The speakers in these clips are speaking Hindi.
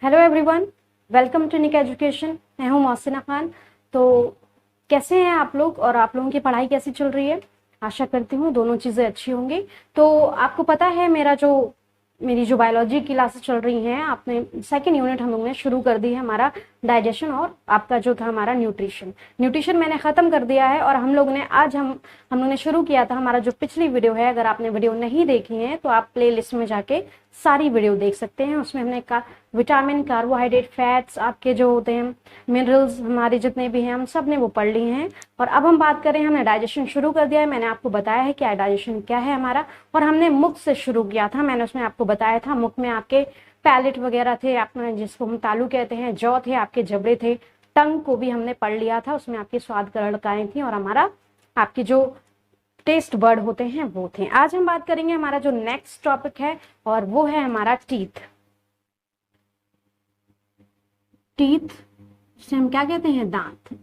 Hello everyone, welcome to Nick education. मैं हूं मोहसिना खान। तो कैसे हैं आप लोग और आप लोगों की पढ़ाई कैसी चल रही है? आशा करती हूँ दोनों चीज़ें अच्छी होंगी। तो आपको पता है मेरी जो बायोलॉजी की क्लासेस चल रही हैं, आपने सेकंड यूनिट हम लोग ने शुरू कर दी है, हमारा डाइजेशन और आपका जो था हमारा न्यूट्रिशन मैंने ख़त्म कर दिया है। और हम लोग ने हम लोग ने शुरू किया था हमारा जो पिछली वीडियो है। अगर आपने वीडियो नहीं देखी है तो आप प्ले लिस्ट में जाके सारी वीडियो देख सकते हैं। उसमें हमने विटामिन, कार्बोहाइड्रेट, फैट्स, आपके जो होते हैं मिनरल्स, हमारे जितने भी हैं हम सब ने वो पढ़ लिए हैं। और अब हम बात करें, हमने डाइजेशन शुरू कर दिया है। मैंने आपको बताया है कि डाइजेशन क्या है हमारा। और हमने मुख से शुरू किया था। मैंने उसमें आपको बताया था मुख में आपके पैलेट वगैरह थे, आपने जिसको हम तालू कहते हैं, जौ थे, आपके जबड़े थे, टंग को भी हमने पढ़ लिया था। उसमें आपकी स्वाद गणकाएं थी और हमारा आपकी जो टेस्ट बर्ड होते हैं वो थे। आज हम बात करेंगे हमारा जो नेक्स्ट टॉपिक है और वो है हमारा टीथ। टीथ जिसे हम क्या कहते हैं, दांत।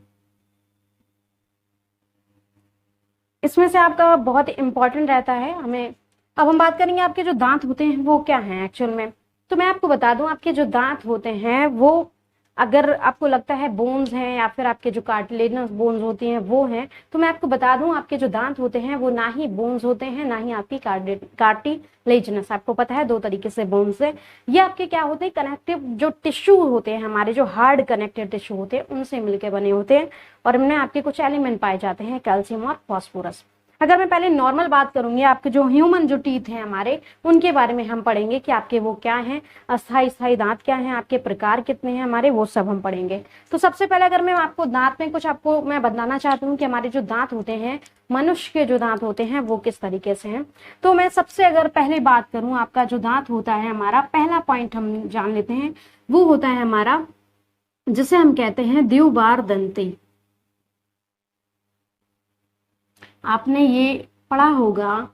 इसमें से आपका बहुत इंपॉर्टेंट रहता है हमें। अब हम बात करेंगे आपके जो दांत होते हैं वो क्या हैं एक्चुअल में। तो मैं आपको बता दूं, आपके जो दांत होते हैं वो, अगर आपको लगता है बोन्स हैं या फिर आपके जो कार्टिलेजनस बोन्स होती हैं वो हैं, तो मैं आपको बता दूं आपके जो दांत होते हैं वो ना ही बोन्स होते हैं ना ही आपकी कार्टिलेजनस। आपको पता है दो तरीके से बोन्स है। ये आपके क्या होते हैं, कनेक्टिव जो टिश्यू होते हैं, हमारे जो हार्ड कनेक्टिव टिश्यू होते हैं उनसे मिलकर बने होते हैं। और इनमें आपके कुछ एलिमेंट पाए जाते हैं, कैल्शियम और फॉस्फोरस। अगर मैं पहले नॉर्मल बात करूंगी, आपके जो ह्यूमन जो टीथ हैं हमारे, उनके बारे में हम पढ़ेंगे कि आपके वो क्या हैं, अस्थाई स्थाई दांत क्या हैं, आपके प्रकार कितने हैं हमारे, वो सब हम पढ़ेंगे। तो सबसे पहले अगर मैं आपको दांत में कुछ आपको मैं बताना चाहती हूँ कि हमारे जो दांत होते हैं, मनुष्य के जो दांत होते हैं वो किस तरीके से हैं। तो मैं सबसे अगर पहले बात करूं, आपका जो दांत होता है हमारा, पहला पॉइंट हम जान लेते हैं, वो होता है हमारा जिसे हम कहते हैं द्विबार दंती। आपने ये पढ़ा होगा,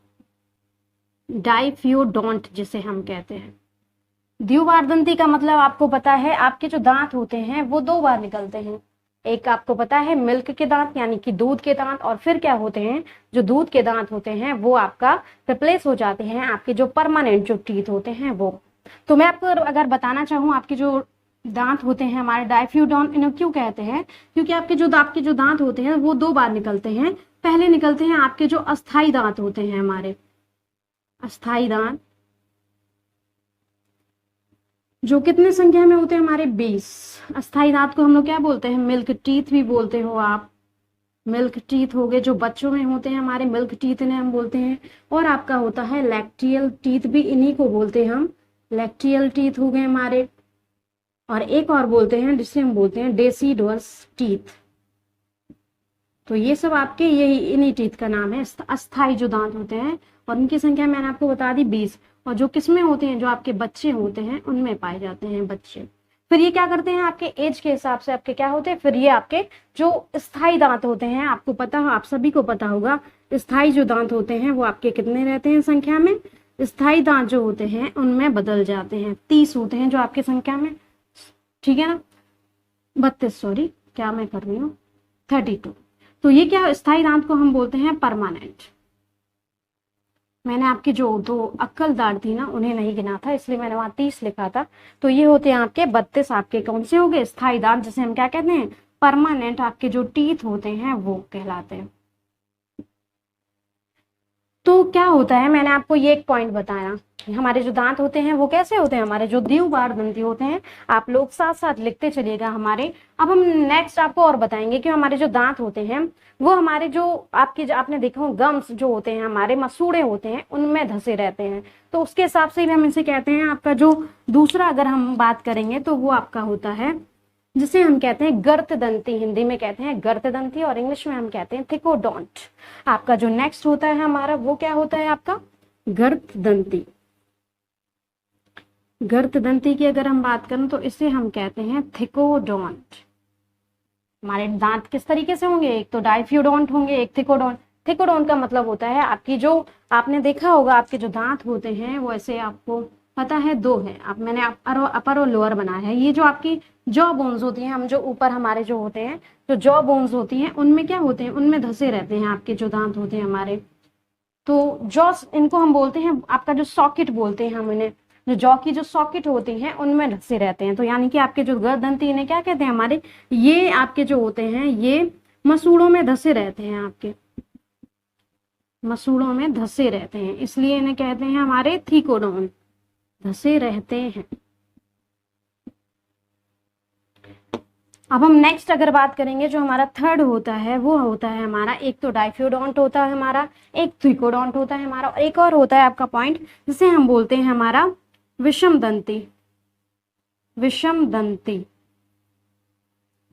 डाइफ्यूडोंट जिसे हम कहते हैं। द्विबार दंती का मतलब आपको पता है, आपके जो दांत होते हैं वो दो बार निकलते हैं। एक आपको पता है मिल्क के दांत यानी कि दूध के दांत, और फिर क्या होते हैं, जो दूध के दांत होते हैं वो आपका रिप्लेस हो जाते हैं आपके जो परमानेंट जो टीथ होते हैं वो। तो मैं आपको अगर बताना चाहूँ, आपके जो दांत होते हैं हमारे डाइफ्यूडोन, इन्हें क्यों कहते हैं, क्योंकि आपके जो दांत होते हैं वो दो बार निकलते हैं। पहले निकलते हैं आपके जो अस्थाई दांत होते हैं हमारे, अस्थाई दांत, जो कितने संख्या में होते हैं हमारे, 20। अस्थाई दांत को हम लोग क्या बोलते हैं, मिल्क टीथ भी बोलते हो आप। मिल्क टीथ हो गए, जो बच्चों में होते हैं हमारे, मिल्क टीथ इन्हें हम बोलते हैं। और आपका होता है लैक्टियल टीथ, भी इन्हीं को बोलते हैं हम, लैक्टियल टीथ हो गए हमारे। और एक और बोलते हैं जिसे हम बोलते हैं डेसिडुअस टीथ। तो ये सब आपके यही इन्हीं टीथ का नाम है, अस्थाई जो दांत होते हैं। और इनकी संख्या मैंने आपको बता दी 20। और जो किसमें होते हैं, जो आपके बच्चे होते हैं उनमें पाए जाते हैं बच्चे। फिर ये क्या करते हैं, आपके एज के हिसाब से आपके क्या होते हैं, फिर ये आपके जो स्थायी दांत होते हैं, आपको पता हो, आप सभी को पता होगा, स्थायी जो दांत होते हैं वो आपके कितने रहते हैं संख्या में। स्थायी दांत जो होते हैं उनमें बदल जाते हैं, 30 होते हैं जो आपकी संख्या में, ठीक है ना, 32, सॉरी क्या मैं कर रही हूँ, 32। तो ये क्या, स्थायी दांत को हम बोलते हैं परमानेंट। मैंने आपकी जो दो अक्कल दांत थी ना उन्हें नहीं गिना था, इसलिए मैंने वहां 30 लिखा था। तो ये होते हैं आपके 32। आपके कौन से हो गए, स्थायी दांत, जिसे हम क्या कहते हैं, परमानेंट। आपके जो टीथ होते हैं वो कहलाते हैं। तो क्या होता है, मैंने आपको ये एक पॉइंट बताया, हमारे जो दांत होते हैं वो कैसे होते हैं, हमारे जो द्विबार दंती होते हैं। आप लोग साथ साथ लिखते चलिएगा हमारे। अब हम नेक्स्ट आपको और बताएंगे कि हमारे जो दांत होते हैं वो हमारे जो आपने देखा हो गम्स जो होते हैं हमारे, मसूड़े होते हैं, उनमें धसे रहते हैं। तो उसके हिसाब से हम इसे कहते हैं, आपका जो दूसरा अगर हम बात करेंगे तो वो आपका होता है जिसे हम कहते हैं गर्त दंती। हिंदी में कहते हैं गर्त दंती और इंग्लिश में हम कहते हैं थिकोडोंट। आपका जो नेक्स्ट होता है हमारा वो क्या होता है, आपका गर्त दंती। गर्त दंती की अगर हम बात करें तो इसे हम कहते हैं थिकोडोंट। हमारे दांत किस तरीके से होंगे, एक तो डाइफ्यूडोंट होंगे, एक थिकोडोंट। थिकोडोंट का मतलब होता है आपकी जो, आपने देखा होगा आपके जो दांत होते हैं वो ऐसे, आपको पता है दो है, आप मैंने अपर और लोअर बनाया है। ये जो आपकी जॉ बोन्स होती हैं, हम जो ऊपर हमारे जो होते हैं, जो जॉ बोन्स होती हैं उनमें क्या होते हैं, उनमें धसे रहते हैं आपके जो दांत होते हैं हमारे। तो जॉ, इनको हम बोलते हैं आपका जो सॉकेट बोलते हैं हम इन्हें, जो जॉ की जो सॉकेट होती हैं उनमें धंसे रहते हैं। तो यानी कि आपके जो गर्दंती इन्हें क्या कहते हैं हमारे, ये आपके जो होते हैं ये मसूड़ों में धंसे रहते हैं, आपके मसूड़ों में धंसे रहते हैं, इसलिए इन्हें कहते हैं हमारे थीकोडोन, धंसे रहते हैं। अब हम नेक्स्ट अगर बात करेंगे, जो हमारा थर्ड होता है वो होता है हमारा, एक तो डाइफियोडोंट होता है हमारा, एक थीकोडोंट होता है हमारा, और एक और होता है आपका पॉइंट जिसे हम बोलते हैं हमारा विषम दंती। विषम दंती,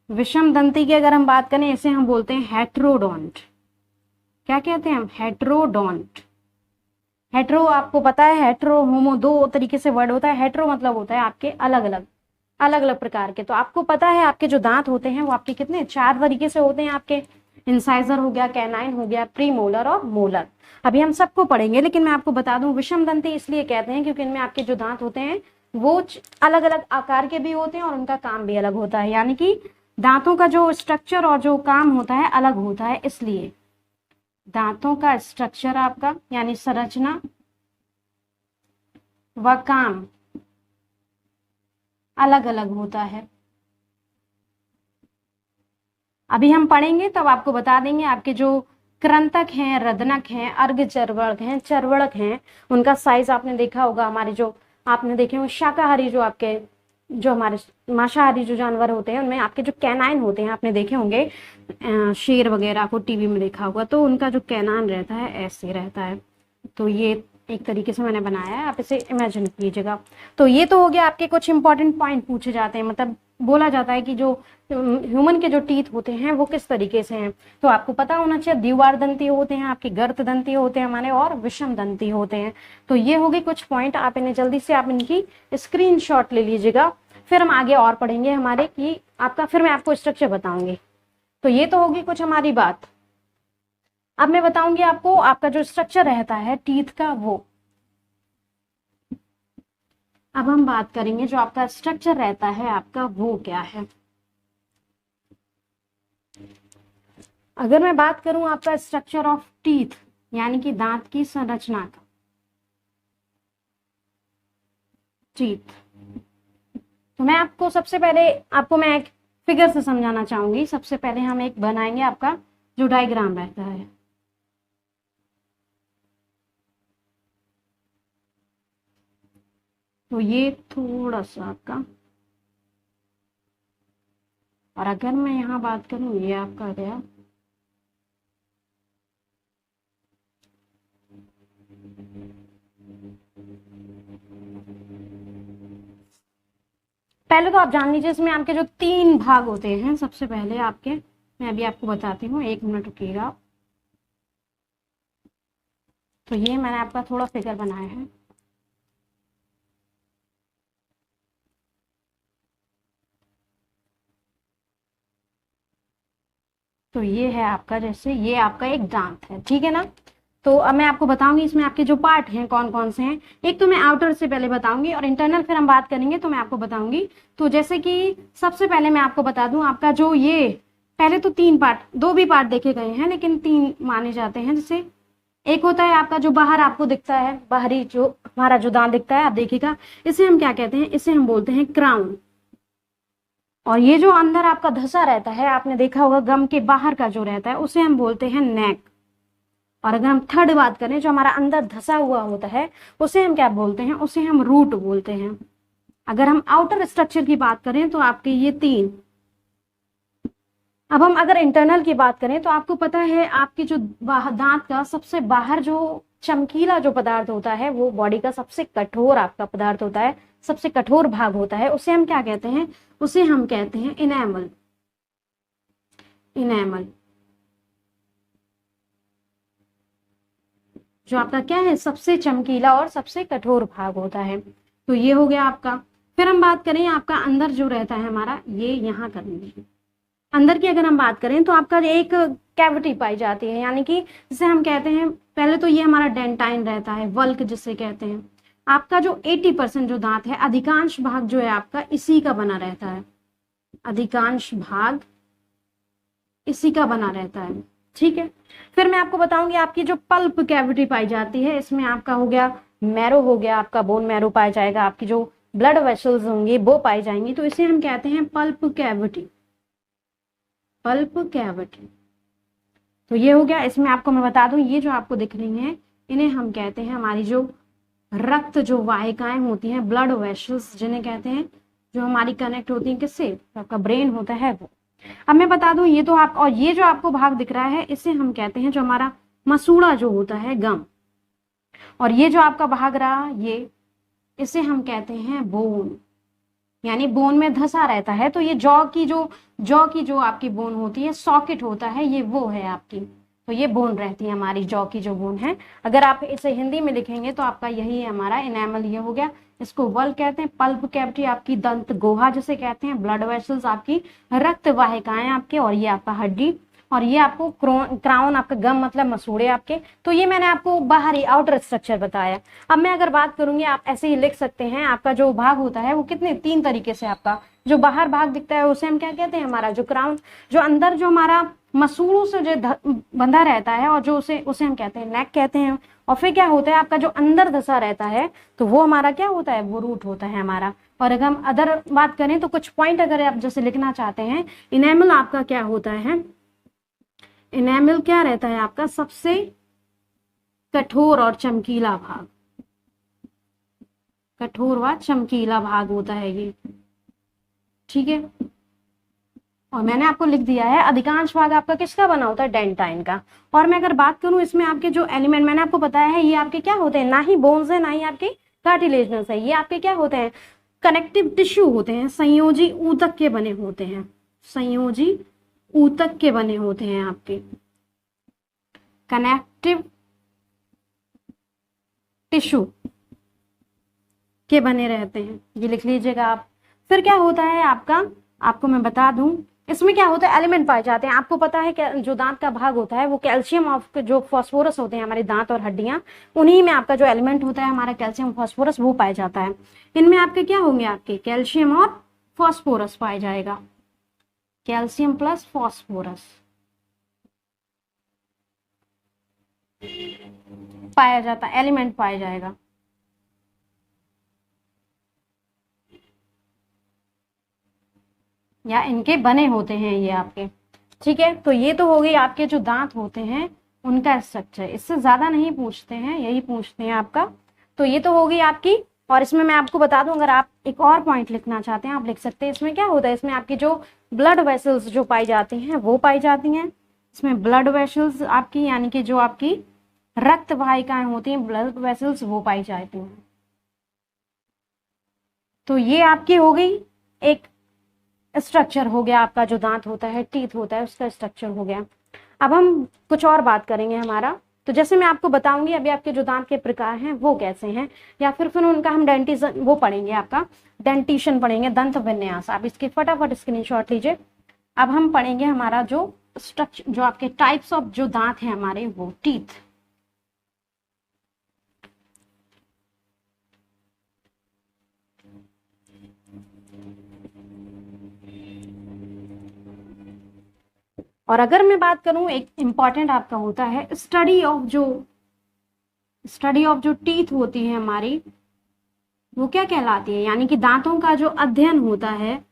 विषम दंती की अगर हम बात करें इसे हम बोलते हैं हेट्रोडोंट। क्या कहते हैं हम, हेट्रोडोंट। हेट्रो आपको पता है, हेट्रो होमो दो तरीके से वर्ड होता है। हेट्रो मतलब होता है आपके अलग अलग, अलग अलग प्रकार के। तो आपको पता है आपके जो दांत होते हैं वो आपके कितने, 4 तरीके से होते हैं आपके, इंसाइजर हो गया, कैनाइन हो गया, प्री मोलर और मोलर। अभी हम सबको पढ़ेंगे, लेकिन मैं आपको बता दूं विषम दंती इसलिए कहते हैं क्योंकि इनमें आपके जो दांत होते हैं वो अलग अलग आकार के भी होते हैं और उनका काम भी अलग होता है, यानी कि दांतों का जो स्ट्रक्चर और जो काम होता है अलग होता है, इसलिए दांतों का स्ट्रक्चर आपका यानी संरचना व काम अलग अलग होता है। अभी हम पढ़ेंगे तब आपको बता देंगे आपके जो कृंतक हैं, रदनक हैं, अर्घ चर्वणक हैं, चर्वणक हैं, उनका साइज आपने देखा होगा। हमारे जो आपने देखे होंगे शाकाहारी, जो आपके जो हमारे मांसाहारी जो जानवर होते हैं उनमें आपके जो कैनाइन होते हैं आपने देखे होंगे, शेर वगैरह को टीवी में देखा होगा, तो उनका जो कैनाइन रहता है ऐसे रहता है। तो ये एक तरीके से मैंने बनाया है, आप इसे इमेजिन कीजिएगा। तो ये तो हो गया आपके कुछ इंपॉर्टेंट पॉइंट पूछे जाते हैं, मतलब बोला जाता है कि जो ह्यूमन के जो टीथ होते हैं वो किस तरीके से हैं। तो आपको पता होना चाहिए द्विवार दंती होते हैं आपके, गर्त दंती होते हैं हमारे, और विषम दंती होते हैं। तो ये हो गई कुछ पॉइंट, आप इन्हें जल्दी से आप इनकी स्क्रीनशॉट ले लीजिएगा, फिर हम आगे और पढ़ेंगे हमारे कि आपका, फिर मैं आपको स्ट्रक्चर बताऊंगी। तो ये तो होगी कुछ हमारी बात। अब मैं बताऊंगी आपको आपका जो स्ट्रक्चर रहता है टीथ का वो। अब हम बात करेंगे जो आपका स्ट्रक्चर रहता है आपका वो क्या है। अगर मैं बात करूं आपका स्ट्रक्चर ऑफ टीथ यानी कि दांत की संरचना का, टीथ, तो मैं आपको सबसे पहले आपको मैं एक फिगर से समझाना चाहूंगी। सबसे पहले हम एक बनाएंगे आपका जो डायग्राम रहता है। तो ये थोड़ा सा आपका, और अगर मैं यहाँ बात करूं ये आपका गया, पहले तो आप जान लीजिए इसमें आपके जो 3 भाग होते हैं। सबसे पहले आपके, मैं अभी आपको बताती हूँ, 1 मिनट रुकिएगा। तो ये मैंने आपका थोड़ा फिगर बनाया है। तो ये है आपका, जैसे ये आपका एक दांत है, ठीक है ना। तो अब मैं आपको बताऊंगी इसमें आपके जो पार्ट हैं कौन कौन से हैं। एक तो मैं आउटर से पहले बताऊंगी और इंटरनल फिर हम बात करेंगे तो मैं आपको बताऊंगी। तो जैसे कि सबसे पहले मैं आपको बता दूं आपका जो ये, पहले तो 3 पार्ट, 2 भी पार्ट देखे गए हैं लेकिन 3 माने जाते हैं। जैसे एक होता है आपका जो बाहर आपको दिखता है, बाहरी जो हमारा जो दांत दिखता है आप देखिएगा, इसे हम क्या कहते हैं, इसे हम बोलते हैं क्राउन। और ये जो अंदर आपका धंसा रहता है, आपने देखा होगा गम के बाहर का जो रहता है, उसे हम बोलते हैं नेक। और अगर हम थर्ड बात करें, जो हमारा अंदर धंसा हुआ होता है उसे हम क्या बोलते हैं, उसे हम रूट बोलते हैं। अगर हम आउटर स्ट्रक्चर की बात करें तो आपके ये 3। अब हम अगर इंटरनल की बात करें तो आपको पता है आपकी जो दांत का सबसे बाहर जो चमकीला जो पदार्थ होता है वो बॉडी का सबसे कठोर आपका पदार्थ होता है, सबसे कठोर भाग होता है, उसे हम क्या कहते हैं, उसे हम कहते हैं इनेमल। इनेमल जो आपका क्या है, सबसे चमकीला और सबसे कठोर भाग होता है। तो ये हो गया आपका। फिर हम बात करें आपका अंदर जो रहता है हमारा, ये यहाँ करेंगे अंदर की अगर हम बात करें तो आपका एक कैविटी पाई जाती है, यानी कि जिसे हम कहते हैं, पहले तो ये हमारा डेंटाइन रहता है, वल्क जिसे कहते हैं। आपका जो 80% जो दांत है, अधिकांश भाग जो है आपका इसी का बना रहता है, अधिकांश भाग इसी का बना रहता है, ठीक है। फिर मैं आपको बताऊंगी आपकी जो पल्प कैविटी पाई जाती है, इसमें आपका हो गया मैरो हो गया आपका, बोन मैरो पाया जाएगा, आपकी जो ब्लड वेसल्स होंगे वो पाई जाएंगी, तो इसे हम कहते हैं पल्प कैविटी। Pulp cavity. तो ये हो गया। इसमें आपको मैं बता दूं, ये जो आपको दिख रही हैं इन्हें हम कहते हैं हमारी जो रक्त जो वाहिकाएं होती हैं, ब्लड वेसल्स जिन्हें कहते हैं, जो हमारी कनेक्ट होती हैं किससे, आपका ब्रेन होता है वो। अब मैं बता दूं, ये तो आप, और ये जो आपको भाग दिख रहा है इसे हम कहते हैं जो हमारा मसूड़ा जो होता है गम, और ये जो आपका भाग रहा ये, इसे हम कहते हैं बोन, यानी बोन में धंसा रहता है। तो ये जॉ की जो आपकी बोन होती है, सॉकेट होता है, ये वो है आपकी, तो ये बोन रहती है हमारी जॉ की जो बोन है। अगर आप इसे हिंदी में लिखेंगे तो आपका यही है हमारा इनेमल, ये हो गया। इसको वल कहते हैं, पल्प कैविटी आपकी दंत गुहा जिसे कहते हैं, ब्लड वेसल्स आपकी रक्त वाहिकाएं आपके, और ये आपका हड्डी, और ये आपको क्राउन आपका गम मतलब मसूड़े आपके। तो ये मैंने आपको बाहरी आउटर स्ट्रक्चर बताया। अब मैं अगर बात करूंगी, आप ऐसे ही लिख सकते हैं, आपका जो भाग होता है वो कितने, 3 तरीके से आपका जो बाहर भाग दिखता है उसे हम क्या कहते हैं, हमारा जो क्राउन, जो अंदर जो हमारा मसूड़ों से जो बंधा रहता है, और जो उसे उसे हम कहते हैं नेक कहते हैं। और फिर क्या होता है, आपका जो अंदर धंसा रहता है तो वो हमारा क्या होता है, वो रूट होता है हमारा। और अगर हम अदर बात करें तो कुछ पॉइंट अगर आप जैसे लिखना चाहते हैं, इनेमल आपका क्या होता है, इनेमल क्या रहता है आपका सबसे कठोर और चमकीला भाग, कठोर व चमकीला भाग होता है ये, ठीक है। और मैंने आपको लिख दिया है अधिकांश भाग आपका किसका बना होता है, डेंटाइन का। और मैं अगर बात करूं इसमें आपके जो एलिमेंट मैंने आपको बताया है, ये आपके क्या होते हैं, ना ही बोन्स है ना ही आपके कार्टिलेजनस है, ये आपके क्या होते हैं, कनेक्टिव टिश्यू होते हैं, संयोजी ऊतक के बने होते हैं, संयोजी ऊतक के बने होते हैं आपके, कनेक्टिव टिश्यू के बने रहते हैं, ये लिख लीजिएगा आप। फिर क्या होता है आपका, आपको मैं बता दूं, इसमें क्या होता है, एलिमेंट पाए जाते हैं। आपको पता है कि जो दांत का भाग होता है वो कैल्शियम ऑफ जो फॉस्फोरस होते हैं हमारे दांत और हड्डियां, उन्हीं में आपका जो एलिमेंट होता है हमारा कैल्शियम फॉस्फोरस वो पाया जाता है। इनमें आपके क्या होंगे, आपके कैल्शियम और फॉस्फोरस पाया जाएगा, कैल्शियम प्लस फॉस्फोरस पाया जाता है, एलिमेंट पाया जाएगा। या इनके बने होते हैं ये आपके, ठीक है। तो ये तो हो गई आपके जो दांत होते हैं उनका स्ट्रक्चर, इससे ज्यादा नहीं पूछते हैं, यही पूछते हैं आपका। तो ये तो हो गई आपकी। और इसमें मैं आपको बता दूं, अगर आप एक और पॉइंट लिखना चाहते हैं आप लिख सकते हैं। इसमें क्या होता है, इसमें आपकी जो ब्लड वेसल्स जो पाई जाती हैं वो पाई जाती हैं, इसमें ब्लड वेसल्स आपकी, यानी कि जो आपकी रक्त वाहिकाएं होती हैं, ब्लड वेसल्स वो पाई जाती हैं। तो ये आपकी हो गई एक स्ट्रक्चर हो गया, आपका जो दांत होता है, टीथ होता है, उसका स्ट्रक्चर हो गया। अब हम कुछ और बात करेंगे हमारा। तो जैसे मैं आपको बताऊंगी अभी आपके जो दांत के प्रकार हैं वो कैसे हैं, या फिर उनका हम डेंटिशन वो पढ़ेंगे, आपका डेंटिशन पढ़ेंगे, दंत विन्यास। आप इसके फटाफट स्क्रीनशॉट लीजिए। अब हम पढ़ेंगे हमारा जो स्ट्रक्चर, जो आपके टाइप्स ऑफ जो दांत हैं हमारे, वो टीथ। और अगर मैं बात करूं, एक इंपॉर्टेंट आपका होता है स्टडी ऑफ जो टीथ होती है हमारी, वो क्या कहलाती है, यानी कि दांतों का जो अध्ययन होता है,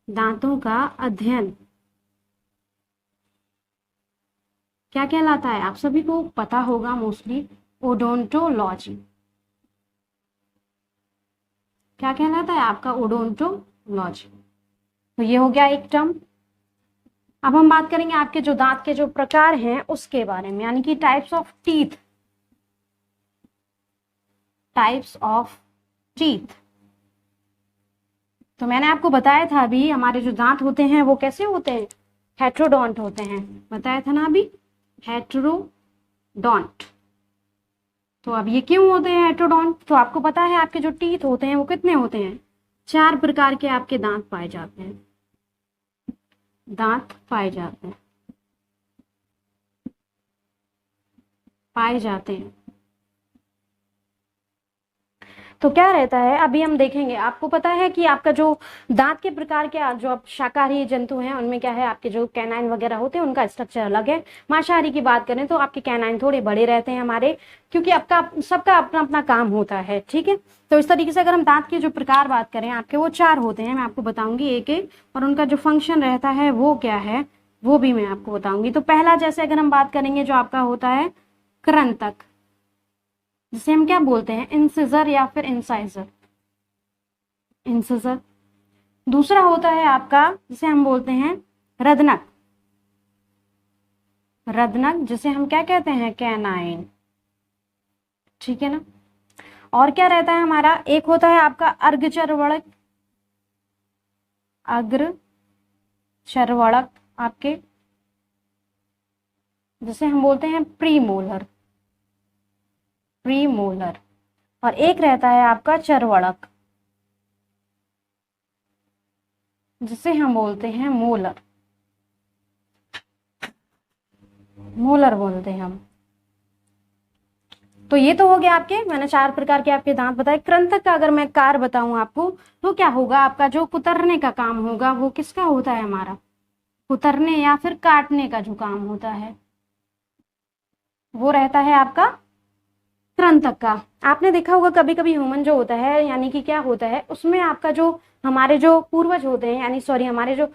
दांतों का अध्ययन क्या कहलाता है, आप सभी को पता होगा मोस्टली, ओडोंटोलॉजी। क्या कहलाता है आपका, ओडोंटोलॉजी। तो ये हो गया एक टर्म। अब हम बात करेंगे आपके जो दांत के जो प्रकार हैं उसके बारे में, यानी कि types of teeth, types of teeth. तो मैंने आपको बताया था अभी, हमारे जो दांत होते हैं वो कैसे होते हैं, हेट्रोडोंट होते हैं, बताया था ना अभी, हेट्रोडोंट। तो अब ये क्यों होते हैं हेट्रोडोंट, तो आपको पता है आपके जो टीथ होते हैं वो कितने होते हैं, 4 प्रकार के आपके दांत पाए जाते हैं, दांत पाए जाते हैं, पाए जाते हैं। तो क्या रहता है, अभी हम देखेंगे। आपको पता है कि आपका जो दांत के प्रकार के जो आप शाकाहारी जंतु हैं उनमें क्या है, आपके जो कैनाइन वगैरह होते हैं उनका स्ट्रक्चर अलग है। मांसाहारी की बात करें तो आपके कैनाइन थोड़े बड़े रहते हैं हमारे, क्योंकि आपका सबका अपना अपना काम होता है, ठीक है। तो इस तरीके से अगर हम दांत के जो प्रकार बात करें आपके, वो 4 होते हैं, मैं आपको बताऊंगी एक एक, और उनका जो फंक्शन रहता है वो क्या है वो भी मैं आपको बताऊंगी। तो पहला जैसे अगर हम बात करेंगे जो आपका होता है कृंतक, जिसे हम क्या बोलते हैं, इंसिजर या फिर इंसाइजर, इंसिजर। दूसरा होता है आपका जिसे हम बोलते हैं रदनक, रदनक जिसे हम क्या कहते हैं, कैनाइन, ठीक है ना। और क्या रहता है हमारा, एक होता है आपका अर्धचर्वणक, अग्रचर्वणक आपके, जिसे हम बोलते हैं प्रीमोलर, प्रीमोलर। और एक रहता है आपका चर्वणक, जिसे हम बोलते हैं मोलर, मोलर बोलते हैं हम। तो ये तो हो गया आपके, मैंने 4 प्रकार के आपके दांत बताए। कृंतक का अगर मैं कार्य बताऊं आपको तो क्या होगा, आपका जो कुतरने का काम होगा वो किसका होता है, हमारा कुतरने या फिर काटने का जो काम होता है वो रहता है आपका कृंतक का। आपने देखा होगा कभी कभी ह्यूमन जो होता है, यानी कि क्या होता है उसमें आपका जो हमारे जो पूर्वज होते हैं, यानी सॉरी हमारे जो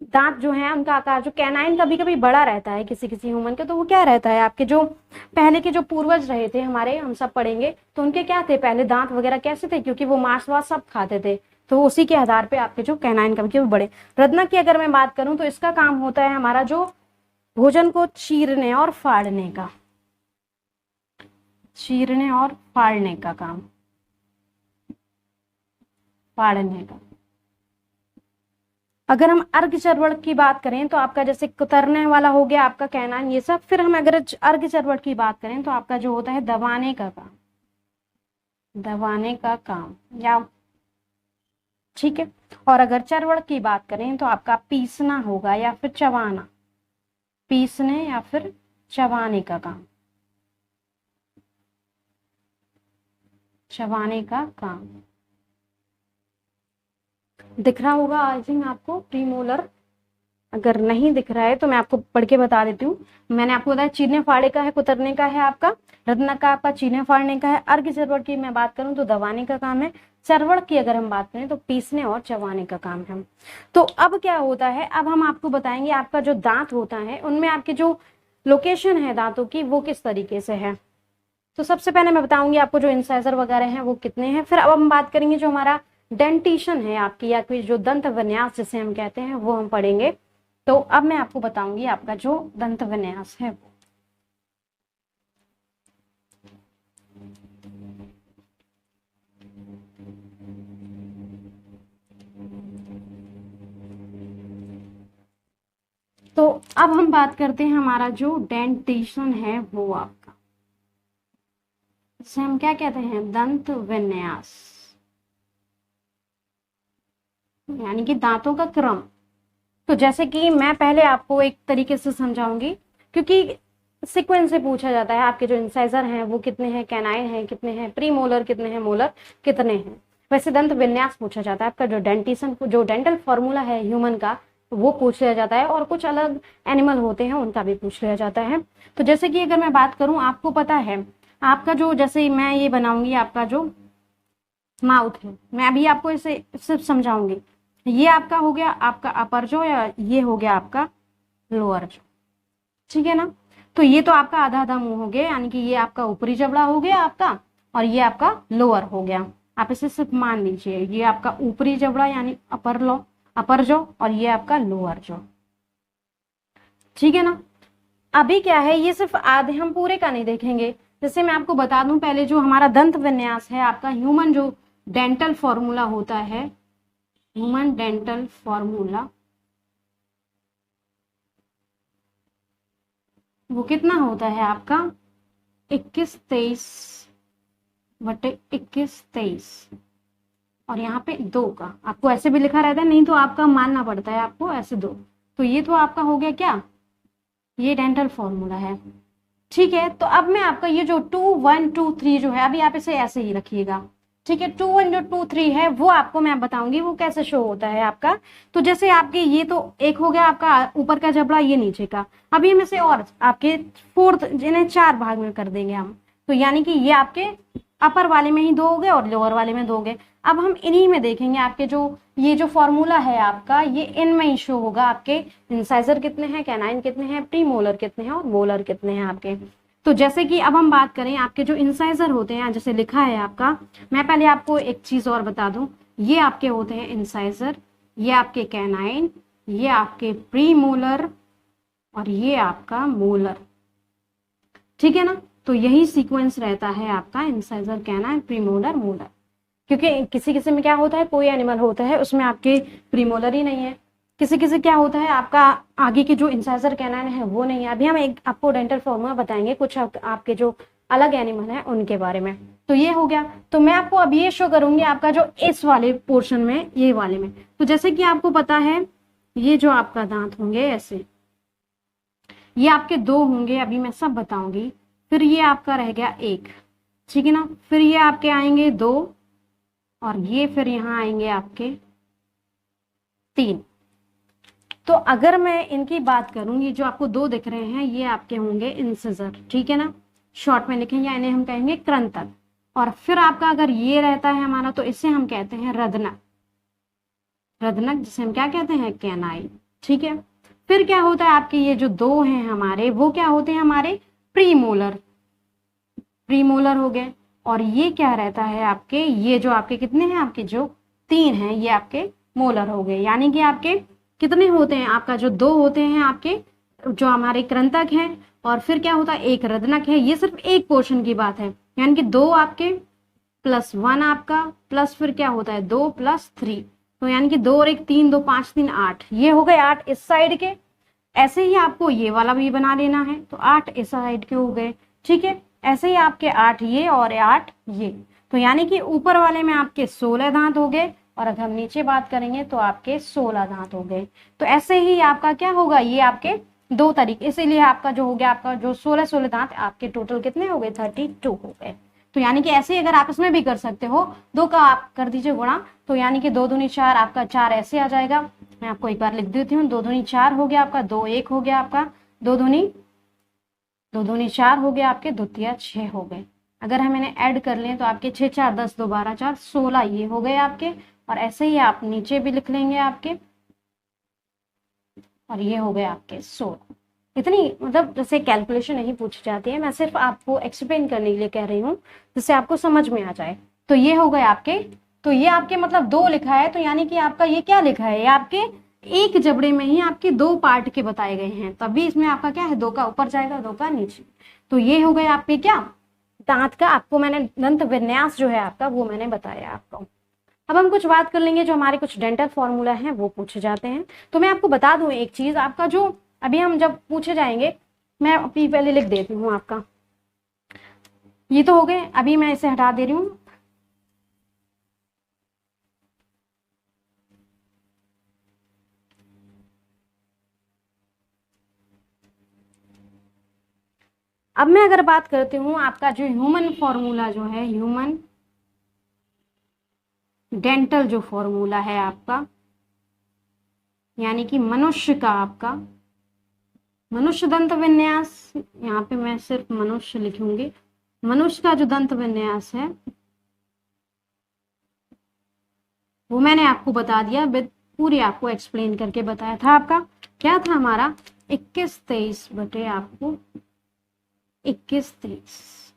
दांत जो है उनका आकार, जो कैनाइन कभी कभी बड़ा रहता है किसी किसी ह्यूमन के, तो वो क्या रहता है, आपके जो पहले के जो पूर्वज रहे थे हमारे, हम सब पढ़ेंगे तो उनके क्या थे पहले दांत वगैरह कैसे थे, क्योंकि वो मांस वास सब खाते थे, तो उसी के आधार पे आपके जो कैनाइन कभी कभी बड़े। रत्नक की अगर मैं बात करूं तो इसका काम होता है हमारा जो भोजन को चीरने और फाड़ने का, चीरने और फाड़ने का काम, फाड़ने का। अगर हम अर्धचर्वण की बात करें तो आपका जैसे कुतरने वाला हो गया आपका कैनाइन, ये सब। फिर हम अगर अर्धचर्वण की बात करें तो आपका जो होता है दबाने का काम, दबाने का काम, या ठीक है। और अगर चर्वण की बात करें तो आपका पीसना होगा या फिर चबाना, पीसने या फिर चबाने का काम, चबाने का काम। दिख रहा होगा आई थिंक आपको प्रीमोलर, अगर नहीं दिख रहा है तो मैं आपको पढ़ के बता देती हूँ। मैंने आपको बताया चीरने फाड़ने का है, कुतरने का है आपका, रत्नक का आपका चीरने फाड़ने का है, अर्धचर्वण की मैं बात करूं तो दबाने का काम है, चर्वण की अगर हम बात करें तो पीसने और चबाने का काम है। तो अब क्या होता है, अब हम आपको बताएंगे आपका जो दांत होता है उनमें आपके जो लोकेशन है दांतों की वो किस तरीके से है। तो सबसे पहले मैं बताऊंगी आपको जो इंसाइजर वगैरह हैं वो कितने हैं, फिर अब हम बात करेंगे जो हमारा डेंटिशन है आपकी, या फिर जो दंत विन्यास जिसे हम कहते हैं वो हम पढ़ेंगे। तो अब मैं आपको बताऊंगी आपका जो दंत विन्यास है वो। तो अब हम बात करते हैं हमारा जो डेंटिशन है वो आपका, इसे हम क्या कहते हैं, दंत विन्यास, यानी कि दांतों का क्रम। तो जैसे कि मैं पहले आपको एक तरीके से समझाऊंगी, क्योंकि सीक्वेंस से पूछा जाता है आपके जो इंसाइजर हैं वो कितने हैं, कैनाइन हैं कितने हैं, प्रीमोलर कितने हैं, मोलर कितने हैं। वैसे दंत विन्यास पूछा जाता है आपका, जो डेंटिशन जो डेंटल फॉर्मूला है ह्यूमन का वो पूछ लिया जाता है, और कुछ अलग एनिमल होते हैं उनका भी पूछ लिया जाता है। तो जैसे कि अगर मैं बात करूं, आपको पता है आपका जो, जैसे मैं ये बनाऊंगी आपका जो माउथ है, मैं अभी आपको इसे सिर्फ समझाऊंगी। ये आपका हो गया आपका अपर जो, या ये हो गया आपका लोअर जो, ठीक है ना। तो ये तो आपका आधा आधा मुंह हो गया, यानी कि ये आपका ऊपरी जबड़ा हो गया आपका, और ये आपका लोअर हो गया। आप इसे सिर्फ मान लीजिए, ये आपका ऊपरी जबड़ा यानी अपर लो, अपर जो, और ये आपका लोअर जो, ठीक है ना। अभी क्या है, ये सिर्फ आधे, हम पूरे का नहीं देखेंगे। जैसे मैं आपको बता दूं, पहले जो हमारा दंत विन्यास है आपका, ह्यूमन जो डेंटल फॉर्मूला होता है, ह्यूमन डेंटल फॉर्मूला, वो कितना होता है आपका 21-23/21-23, और यहाँ पे 2 का आपको ऐसे भी लिखा रहता है, नहीं तो आपका मानना पड़ता है आपको ऐसे 2। तो ये तो आपका हो गया क्या, ये डेंटल फॉर्मूला है, ठीक है। तो अब मैं आपका ये जो 2 1 2 3 जो है, अभी आप इसे ऐसे ही रखिएगा, ठीक है। 2 × 2 3 है, वो आपको मैं बताऊंगी वो कैसे शो होता है आपका। तो जैसे आपके ये तो एक हो गया आपका ऊपर का जबड़ा, ये नीचे का। अब ये में से और आपके फोर्थ जिन्हें 4 भाग में कर देंगे हम, तो यानी कि ये आपके अपर वाले में ही 2 हो गए और लोअर वाले में 2 हो गए। अब हम इन्हीं में देखेंगे आपके जो ये जो फॉर्मूला है आपका, ये इनमें ही शो होगा आपके इंसाइजर कितने हैं, कैनाइन कितने हैं, प्रीमोलर कितने हैं और मोलर कितने हैं आपके। तो जैसे कि अब हम बात करें आपके जो इंसाइजर होते हैं, जैसे लिखा है आपका, मैं पहले आपको एक चीज और बता दूं, ये आपके होते हैं इंसाइजर, ये आपके कैनाइन, ये आपके प्रीमोलर और ये आपका मोलर। ठीक है ना। तो यही सीक्वेंस रहता है आपका इंसाइजर, कैनाइन, प्रीमोलर, मोलर। क्योंकि किसी किसी में क्या होता है, कोई एनिमल होता है उसमें आपके प्रीमोलर ही नहीं है, किसी किसी क्या होता है आपका आगे की जो इंसाइजर कैनाइन है वो नहीं है। अभी हम एक आपको डेंटल फॉर्मूला बताएंगे कुछ आपके जो अलग एनिमल है उनके बारे में। तो ये हो गया। तो मैं आपको अब ये शो करूंगी आपका जो इस वाले पोर्शन में, ये वाले में। तो जैसे कि आपको पता है ये जो आपका दांत होंगे ऐसे, ये आपके 2 होंगे, अभी मैं सब बताऊंगी। फिर ये आपका रह गया 1, ठीक है ना। फिर ये आपके आएंगे 2 और ये फिर यहाँ आएंगे आपके 3। तो अगर मैं इनकी बात करूं, ये जो आपको 2 दिख रहे हैं ये आपके होंगे इंसिजर, ठीक है ना, शॉर्ट में लिखेंगे, यानी हम कहेंगे कृंतक। और फिर आपका अगर ये रहता है हमारा, तो इसे हम कहते हैं रदनक, रदनक जिसे हम क्या कहते हैं, कैनाइन। ठीक है। फिर क्या होता है आपके ये जो 2 हैं हमारे, वो क्या होते हैं हमारे प्रीमोलर, प्रीमोलर हो गए। और ये क्या रहता है आपके, ये जो आपके कितने हैं, आपके जो 3 हैं ये आपके मोलर हो गए। यानी कि आपके कितने होते हैं, आपका जो 2 होते हैं आपके जो हमारे कृंतक हैं, और फिर क्या होता है 1 रदनक है। ये सिर्फ एक पोर्शन की बात है, यानी कि 2 आपके +1 आपका, प्लस फिर क्या होता है 2 + 3, तो यानी कि 2 और 1 3, 2 5 3 8, ये हो गए 8 इस साइड के। ऐसे ही आपको ये वाला भी बना लेना है, तो 8 इस साइड के हो गए। ठीक है। ऐसे ही आपके 8 ये और 8 ये, तो यानी कि ऊपर वाले में आपके 16 दांत हो गए, और अगर हम नीचे बात करेंगे तो आपके 16 दांत हो गए। तो ऐसे ही आपका क्या होगा, ये आपके 2 तरीके, इसीलिए आपका जो हो गया आपका जो 16 दांत आपके टोटल कितने हो गए, 32 हो गए। तो यानी कि ऐसे ही अगर आप इसमें भी कर सकते हो, 2 का आप कर दीजिए गुणा, तो यानी कि 2 दूनी 4, आपका 4 ऐसे आ जाएगा। मैं आपको एक बार लिख देती हूँ, 2 दूनी 4 हो गया आपका, 2 1 हो गया आपका, 2 दूनी 4 हो गया आपके, 2 तिया 6 हो गए। अगर हम इन्हें ऐड कर लें तो आपके 6 4 10 2 12 4 16 ये हो गए आपके। और ऐसे ही आप नीचे भी लिख लेंगे आपके, और ये हो गए आपके 16। इतनी मतलब जैसे कैलकुलेशन नहीं पूछी जाती है, मैं सिर्फ आपको एक्सप्लेन करने के लिए कह रही हूँ जिससे आपको समझ में आ जाए। तो ये हो गए आपके, तो ये आपके मतलब 2 लिखा है, तो यानी कि आपका ये क्या लिखा है, ये आपके एक जबड़े में ही आपके 2 पार्ट के बताए गए हैं, तभी इसमें आपका क्या है 2 का ऊपर जाएगा 2 का नीचे। तो ये हो गए आपके क्या, दांत का आपको मैंने दंत विन्यास जो है आपका वो मैंने बताया आपको। अब हम कुछ बात कर लेंगे जो हमारे कुछ डेंटल फॉर्मूला हैं वो पूछे जाते हैं। तो मैं आपको बता दूं एक चीज, आपका जो अभी हम जब पूछे जाएंगे, मैं अभी पहले लिख देती हूँ आपका, ये तो हो गए, अभी मैं इसे हटा दे रही हूँ। अब मैं अगर बात करती हूँ आपका जो ह्यूमन फॉर्मूला जो है, ह्यूमन डेंटल जो फॉर्मूला है आपका, यानी कि मनुष्य का आपका मनुष्य दंत विन्यास, यहाँ पे मैं सिर्फ मनुष्य लिखूंगी, मनुष्य का जो दंत विन्यास है वो मैंने आपको बता दिया, पूरी आपको एक्सप्लेन करके बताया था। आपका क्या था हमारा 21-23 बटे आपको 21-23।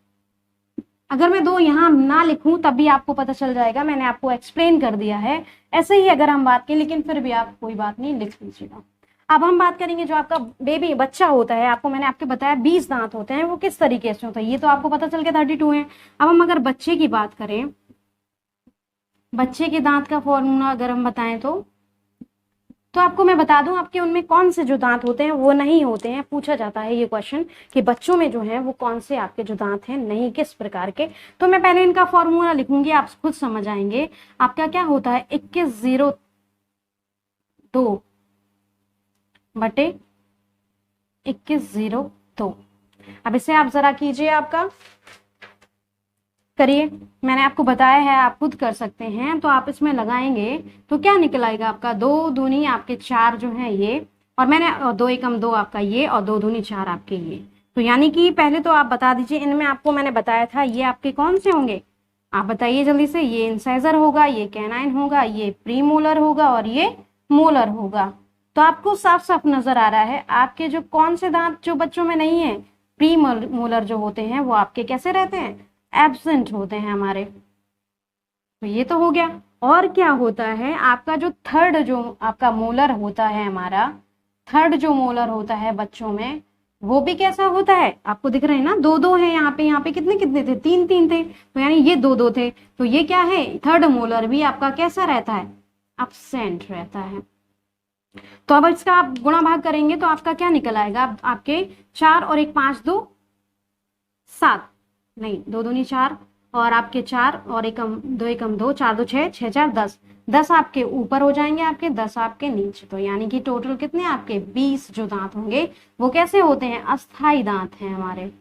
अगर मैं 2 यहाँ ना लिखूं तब भी आपको पता चल जाएगा, मैंने आपको एक्सप्लेन कर दिया है। ऐसे ही अगर हम बात करें, लेकिन फिर भी आप कोई बात नहीं लिख लीजिएगा। अब हम बात करेंगे जो आपका बेबी बच्चा होता है, आपको मैंने आपके बताया 20 दांत होते हैं, वो किस तरीके से होता है ये तो आपको पता चल गया 32 है। अब हम अगर बच्चे की बात करें, बच्चे के दांत का फॉर्मूला अगर हम बताएं तो आपको मैं बता दूं, आपके उनमें कौन से जो दांत होते हैं वो नहीं होते हैं। पूछा जाता है ये क्वेश्चन कि बच्चों में जो है वो कौन से आपके जो दांत हैं नहीं किस प्रकार के। तो मैं पहले इनका फॉर्मूला लिखूंगी, आप खुद समझ आएंगे। आपका क्या होता है 2102 बटे 2102। अब इसे आप जरा कीजिए, आपका करिए, मैंने आपको बताया है, आप खुद कर सकते हैं। तो आप इसमें लगाएंगे तो क्या निकल आएगा आपका, 2 दूनी आपके 4 जो है ये, और मैंने 2 एकम 2 आपका ये, और 2 दूनी 4 आपके ये। तो यानी कि पहले तो आप बता दीजिए, इनमें आपको मैंने बताया था ये आपके कौन से होंगे, आप बताइए जल्दी से। ये इंसाइजर होगा, ये कैनाइन होगा, ये प्रीमोलर होगा, और ये मोलर होगा। तो आपको साफ साफ नजर आ रहा है आपके जो कौन से दांत जो बच्चों में नहीं है, प्री मोलर जो होते हैं वो आपके कैसे रहते हैं, एब्सेंट होते हैं हमारे। तो ये तो हो गया। और क्या होता है आपका जो थर्ड जो आपका मोलर होता है हमारा, थर्ड जो मोलर होता है बच्चों में, वो भी कैसा होता है, आपको दिख रहे हैं ना, 2 2 है यहाँ पे कितने कितने थे, 3 3 थे। तो यानी ये 2 2 थे, तो ये क्या है, थर्ड मोलर भी आपका कैसा रहता है, एब्सेंट रहता है। तो अब इसका आप गुणा भाग करेंगे तो आपका क्या निकल आएगा, आपके 4 और 1 5 2 7, नहीं 2 दूनी 4, और आपके 4 और 2 एकम 2 4 2 6 6 4 10, 10 आपके ऊपर हो जाएंगे, आपके 10 आपके नीचे। तो यानी कि टोटल कितने आपके 20 जो दांत होंगे वो कैसे होते हैं, अस्थाई दांत हैं हमारे।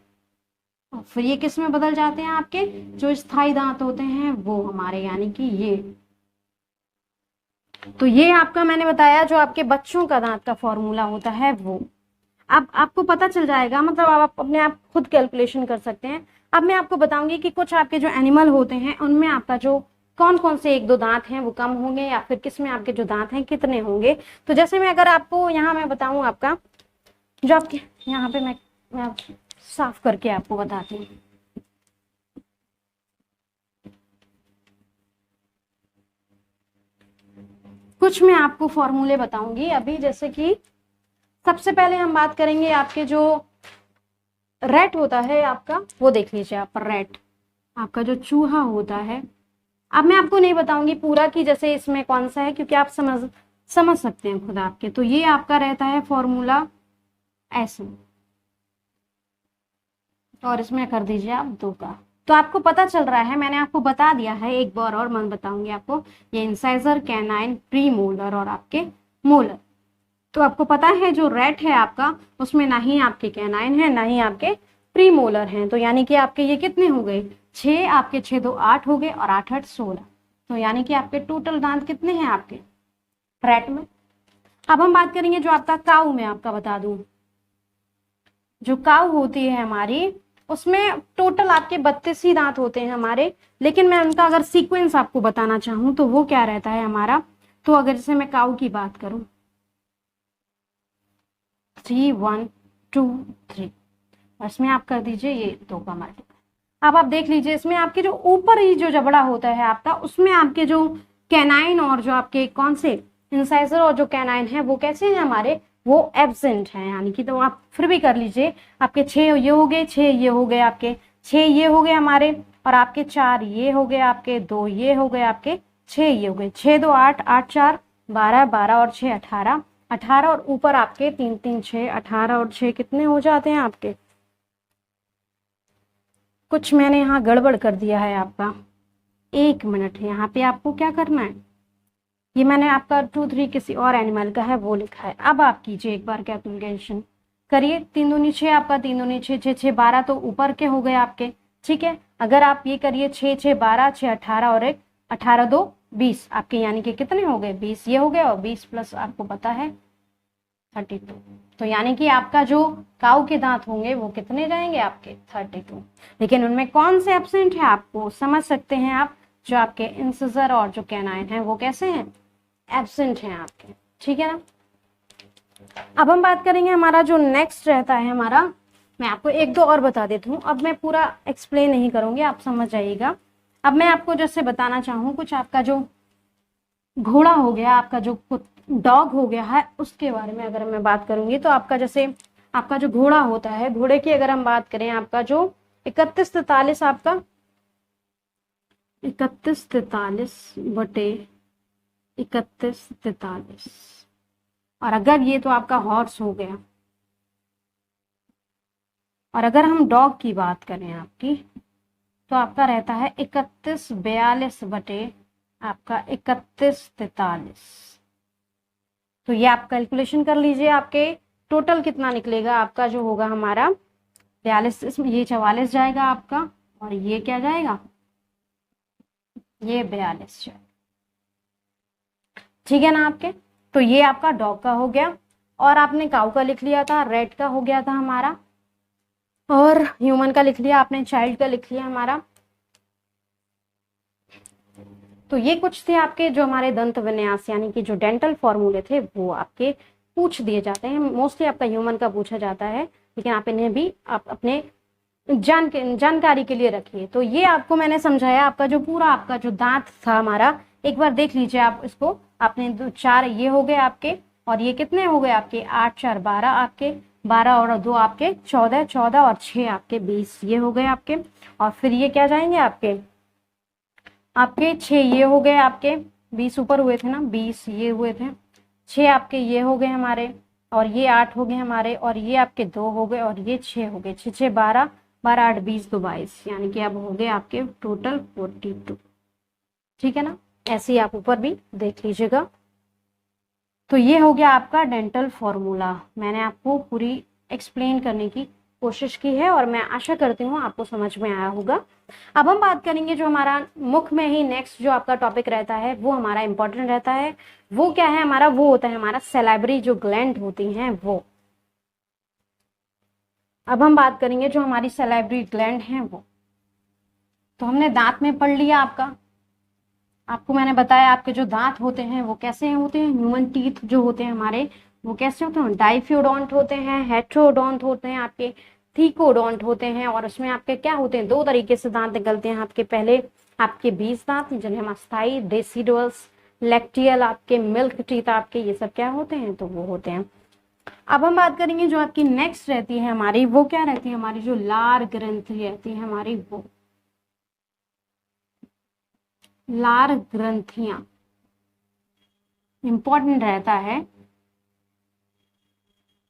और फिर ये किस में बदल जाते हैं, आपके जो स्थाई दांत होते हैं वो हमारे, यानी कि ये। तो ये आपका मैंने बताया जो आपके बच्चों का दांत का फॉर्मूला होता है वो। अब आपको पता चल जाएगा, मतलब आप अपने आप खुद कैलकुलेशन कर सकते हैं। अब मैं आपको बताऊंगी कि कुछ आपके जो एनिमल होते हैं उनमें आपका जो कौन कौन से 1 2 दांत हैं वो कम होंगे, या फिर किसमें आपके जो दांत हैं कितने होंगे। तो जैसे मैं अगर आपको यहाँ मैं बताऊं, आपका जो आपके यहाँ पे मैं साफ करके आपको बताती हूँ। कुछ मैं आपको फॉर्मूले बताऊंगी अभी, जैसे कि सबसे पहले हम बात करेंगे आपके जो रैट होता है आपका, वो देख लीजिए आप, रैट आपका जो चूहा होता है। अब मैं आपको नहीं बताऊंगी पूरा कि जैसे इसमें कौन सा है, क्योंकि आप समझ सकते हैं खुद आपके। तो ये आपका रहता है फॉर्मूला ऐसे, और इसमें कर दीजिए आप 2 का। तो आपको पता चल रहा है, मैंने आपको बता दिया है, एक बार और मैं बताऊंगी आपको, ये इंसाइजर, कैनाइन, प्री मोलर और आपके मोलर। तो आपको पता है जो रैट है आपका, उसमें ना ही आपके कैनाइन है ना ही आपके प्री मोलर हैं। तो यानी कि आपके ये कितने हो गए, 6, आपके 6 2 8 हो गए, और 8 8 16। तो यानी कि आपके टोटल दांत कितने हैं आपके रैट में। अब हम बात करेंगे जो आपका काऊ में, आपका बता दूं, जो काऊ होती है हमारी, उसमें टोटल आपके 32 ही दांत होते हैं हमारे। लेकिन मैं उनका अगर सीक्वेंस आपको बताना चाहूं तो वो क्या रहता है हमारा। तो अगर जैसे मैं काऊ की बात करूं, 3 1 2 3, और इसमें आप कर दीजिए ये 2 का मल्टीपल। अब आप देख लीजिए, इसमें आपके जो ऊपर ही जो जबड़ा होता है आपका, उसमें आपके जो कैनाइन और जो आपके कौन से इंसाइजर और जो कैनाइन है वो कैसे हैं हमारे, वो एब्सेंट हैं। यानी कि तो आप फिर भी कर लीजिए, आपके 6 ये हो गए, 6 ये हो गए, आपके 6 ये हो गए हमारे, और आपके 4 ये हो गए, आपके 2 ये हो गए, आपके 6 ये हो गए। 6 2 8 8 4 12 12 और 6 18 18, और ऊपर आपके 3 3 6 18 और 6 कितने हो जाते हैं आपके। कुछ मैंने यहाँ गड़बड़ कर दिया है आपका, 1 मिनट। यहाँ पे आपको क्या करना है, ये मैंने आपका 2 3 किसी और एनिमल का है वो लिखा है। अब आप कीजिए एक बार कैलकुलेशन करिए, 3 दूनी 6 आपका, 3 दूनी 6 6 6 12, तो ऊपर के हो गए आपके, ठीक है। अगर आप ये करिए 6 6 12 6 18 और 1 18 2 20 आपके, यानी कि कितने हो गए, 20 ये हो गए, और 20 प्लस आपको पता है 32। तो यानी कि आपका जो काऊ के दांत होंगे वो कितने जाएंगे आपके 32। लेकिन उनमें कौन से एब्सेंट है आपको समझ सकते हैं आप, जो आपके इंसिजर और जो कैनाइन है वो कैसे हैं, एब्सेंट हैं आपके, ठीक है ना। अब हम बात करेंगे हमारा जो नेक्स्ट रहता है हमारा, मैं आपको 1 2 और बता देती हूँ। अब मैं पूरा एक्सप्लेन नहीं करूंगी, आप समझ जाइएगा। अब मैं आपको जैसे बताना चाहूँ, कुछ आपका जो घोड़ा हो गया, आपका जो डॉग हो गया है, उसके बारे में अगर मैं बात करूंगी तो आपका जैसे आपका जो घोड़ा होता है, घोड़े की अगर हम बात करें, आपका जो 31 43 आपका 31 43 बटे 31 43, और अगर ये तो आपका हॉर्स हो गया। और अगर हम डॉग की बात करें आपकी, तो आपका रहता है 31 42 बटे आपका 31 43। तो ये आप कैलकुलेशन कर लीजिए, आपके टोटल कितना निकलेगा आपका जो होगा हमारा 42, इसमें ये 44 जाएगा आपका, और ये क्या जाएगा ये 42 चेक। ठीक है ना आपके। तो ये आपका डॉग का हो गया, और आपने काऊ का लिख लिया था, रेड का हो गया था हमारा, और ह्यूमन का लिख लिया आपने, चाइल्ड का लिख लिया हमारा। तो ये कुछ थे आपके जो हमारे दंत विन्यास यानी कि जो डेंटल फॉर्मूले थे वो आपके पूछ दिए जाते हैं। मोस्टली आपका ह्यूमन का पूछा जाता है, लेकिन आप इन्हें भी आप अपने जानकारी के लिए रखिए। तो ये आपको मैंने समझाया, आपका जो पूरा आपका जो दांत था हमारा, एक बार देख लीजिए आप इसको। आपने 4 ये हो गए आपके, और ये कितने हो गए आपके 8 4 12 आपके, 12 और 2 आपके 14, 14 और 6 आपके 20, ये हो गए आपके। और फिर ये क्या जाएंगे आपके 6 ये हो गए आपके, 20 ऊपर हुए थे ना, 20 ये हुए थे, 6 आपके ये हो गए हमारे, और ये 8 हो गए हमारे, और ये आपके 2 हो गए, और ये 6 हो गए, 6 6 12, 12 8 20 2 22, यानी कि अब हो गए आपके टोटल 42। ठीक है ना, ऐसे ही आप ऊपर भी देख लीजिएगा। तो ये हो गया आपका डेंटल फॉर्मूला। मैंने आपको पूरी एक्सप्लेन करने की कोशिश की है, और मैं आशा करती हूँ आपको समझ में आया होगा। अब हम बात करेंगे जो हमारा मुख में ही नेक्स्ट जो आपका टॉपिक रहता है वो हमारा इंपॉर्टेंट रहता है। वो क्या है हमारा, वो होता है हमारा सैलाइवरी जो ग्लैंड होती हैं वो। अब हम बात करेंगे जो हमारी सैलाइवरी ग्लैंड है वो। तो हमने दांत में पढ़ लिया आपका, आपको मैंने बताया आपके जो दांत होते हैं वो कैसे होते हैं, ह्यूमन टीथ जो होते हैं हमारे वो कैसे होते हैं, डाइफ्यूडोंट होते हैं, हेट्रोडोंट होते हैं आपके, थीकोडोंट होते हैं। और उसमें आपके क्या होते हैं, 2 तरीके से दांत निकलते हैं आपके। पहले आपके 20 दांत जिन्हें हम अस्थाई, डेसिडुअल्स, लैक्टियल आपके, मिल्क टीथ आपके, ये सब क्या होते हैं, तो वो होते हैं। अब हम बात करेंगे जो आपकी नेक्स्ट रहती है हमारी, वो क्या रहती है हमारी, जो लार ग्रंथि रहती है हमारी वो। लार ग्रंथियां इंपॉर्टेंट रहता है,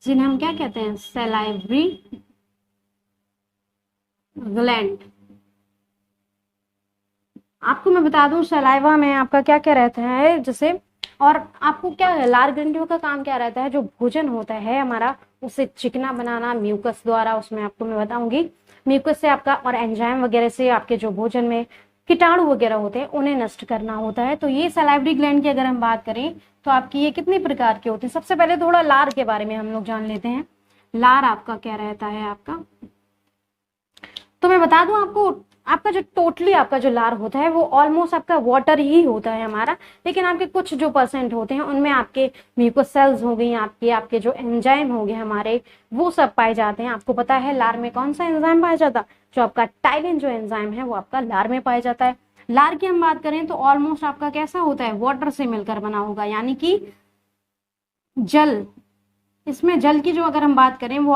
जिन्हें हम क्या कहते हैं, सैलाइवरी ग्लैंड। आपको मैं बता दूं सलाइवा में आपका क्या क्या रहता है जैसे, और आपको क्या है, लार ग्रंथियों का काम क्या रहता है, जो भोजन होता है हमारा उसे चिकना बनाना म्यूकस द्वारा, उसमें आपको मैं बताऊंगी। म्यूकस से आपका और एंजाइम वगैरह से आपके जो भोजन में कीटाणु वगैरह होते हैं उन्हें नष्ट करना होता है। तो ये सलाइवरी ग्लैंड की अगर हम बात करें तो आपकी ये कितनी प्रकार की होती है। सबसे पहले थोड़ा लार के बारे में हम लोग जान लेते हैं। लार आपका क्या रहता है आपका, तो मैं बता दूं आपको, आपका जो टोटली आपका जो लार होता है वो ऑलमोस्ट आपका वाटर ही होता है हमारा, लेकिन आपके कुछ जो परसेंट होते हैं उनमें आपके म्यूकस सेल्स हो गई, आपके आपके जो एंजाइम हो गए हमारे वो सब पाए जाते हैं। आपको पता है लार में कौन सा एंजाइम पाया जाता है, जो आपका टाइलिन जो एंजाइम है वो आपका लार में पाया जाता है। लार की हम बात करें तो ऑलमोस्ट आपका कैसा होता है, वाटर से मिलकर बना होगा, यानी कि जल। इसमें जल की जो अगर हम बात करें वो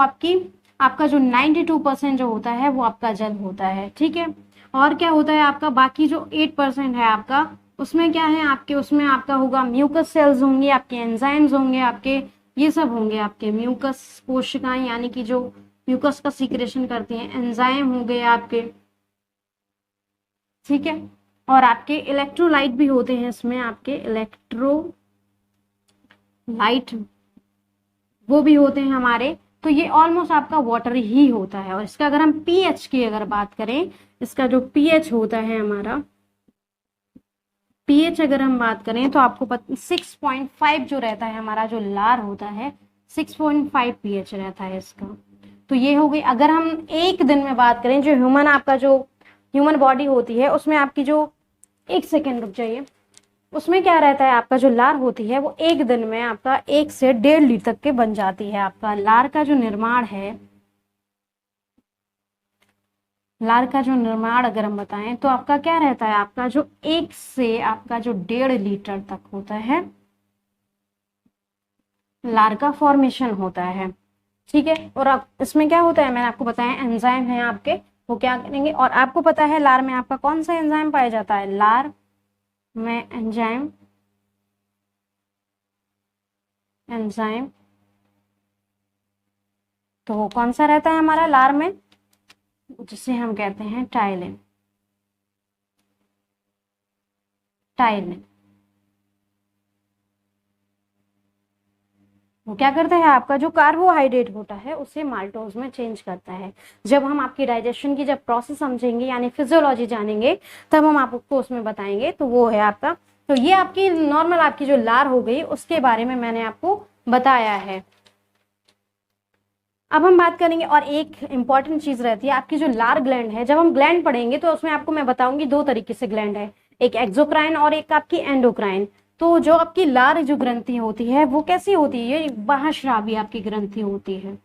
आपका जो 92% जो होता है वो आपका जल होता है। ठीक है, और क्या होता है आपका बाकी जो 8% है आपका, उसमें क्या है आपके, उसमें आपका होगा म्यूकस सेल्स होंगे, आपके एंजाइम्स होंगे, आपके ये सब होंगे, आपके म्यूकस कोशिकाएं यानी कि जो म्यूकस का सीक्रेशन करती हैं, एंजाइम हो गए आपके। ठीक है, और आपके इलेक्ट्रोलाइट भी होते हैं इसमें, आपके इलेक्ट्रोलाइट वो भी होते हैं हमारे। तो ये ऑलमोस्ट आपका वाटर ही होता है। और इसका अगर हम पीएच की अगर बात करें, इसका जो पीएच होता है हमारा, पीएच अगर हम बात करें तो आपको 6.5 जो रहता है हमारा जो लार होता है, 6.5 पीएच रहता है इसका। तो ये हो गई, अगर हम एक दिन में बात करें, जो ह्यूमन आपका जो ह्यूमन बॉडी होती है उसमें आपकी जो, एक सेकेंड रुक जाइए, उसमें क्या रहता है आपका जो लार होती है वो एक दिन में आपका 1 से 1.5 लीटर तक के बन जाती है। आपका लार का जो निर्माण है, लार का जो निर्माण अगर हम बताएं तो आपका क्या रहता है, आपका जो 1 से आपका जो 1.5 लीटर तक होता है लार का फॉर्मेशन होता है। ठीक है, और अब इसमें क्या होता है, मैंने आपको बताया एंजाइम है आपके, वो क्या करेंगे। और आपको पता है लार में आपका कौन सा एंजाइम पाया जाता है, लार में एंजाइम, एंजाइम तो वो कौन सा रहता है हमारा लार में, जिसे हम कहते हैं टाइलिन। टाइलिन वो क्या करता है, आपका जो कार्बोहाइड्रेट होता है उसे माल्टोज में चेंज करता है। जब हम आपकी डाइजेशन की जब प्रोसेस समझेंगे यानी फिजियोलॉजी जानेंगे तब हम आपको उसमें बताएंगे। तो वो है आपका, तो ये आपकी नॉर्मल आपकी जो लार हो गई उसके बारे में मैंने आपको बताया है। अब हम बात करेंगे, और एक इंपॉर्टेंट चीज रहती है आपकी जो लार ग्लैंड है। जब हम ग्लैंड पढ़ेंगे तो उसमें आपको मैं बताऊंगी दो तरीके से ग्लैंड है, एक एक्सोक्राइन और एक आपकी एंडोक्राइन। तो जो आपकी लार जो ग्रंथि होती है वो कैसी होती है, ये बाह्यस्रावी आपकी ग्रंथि होती है,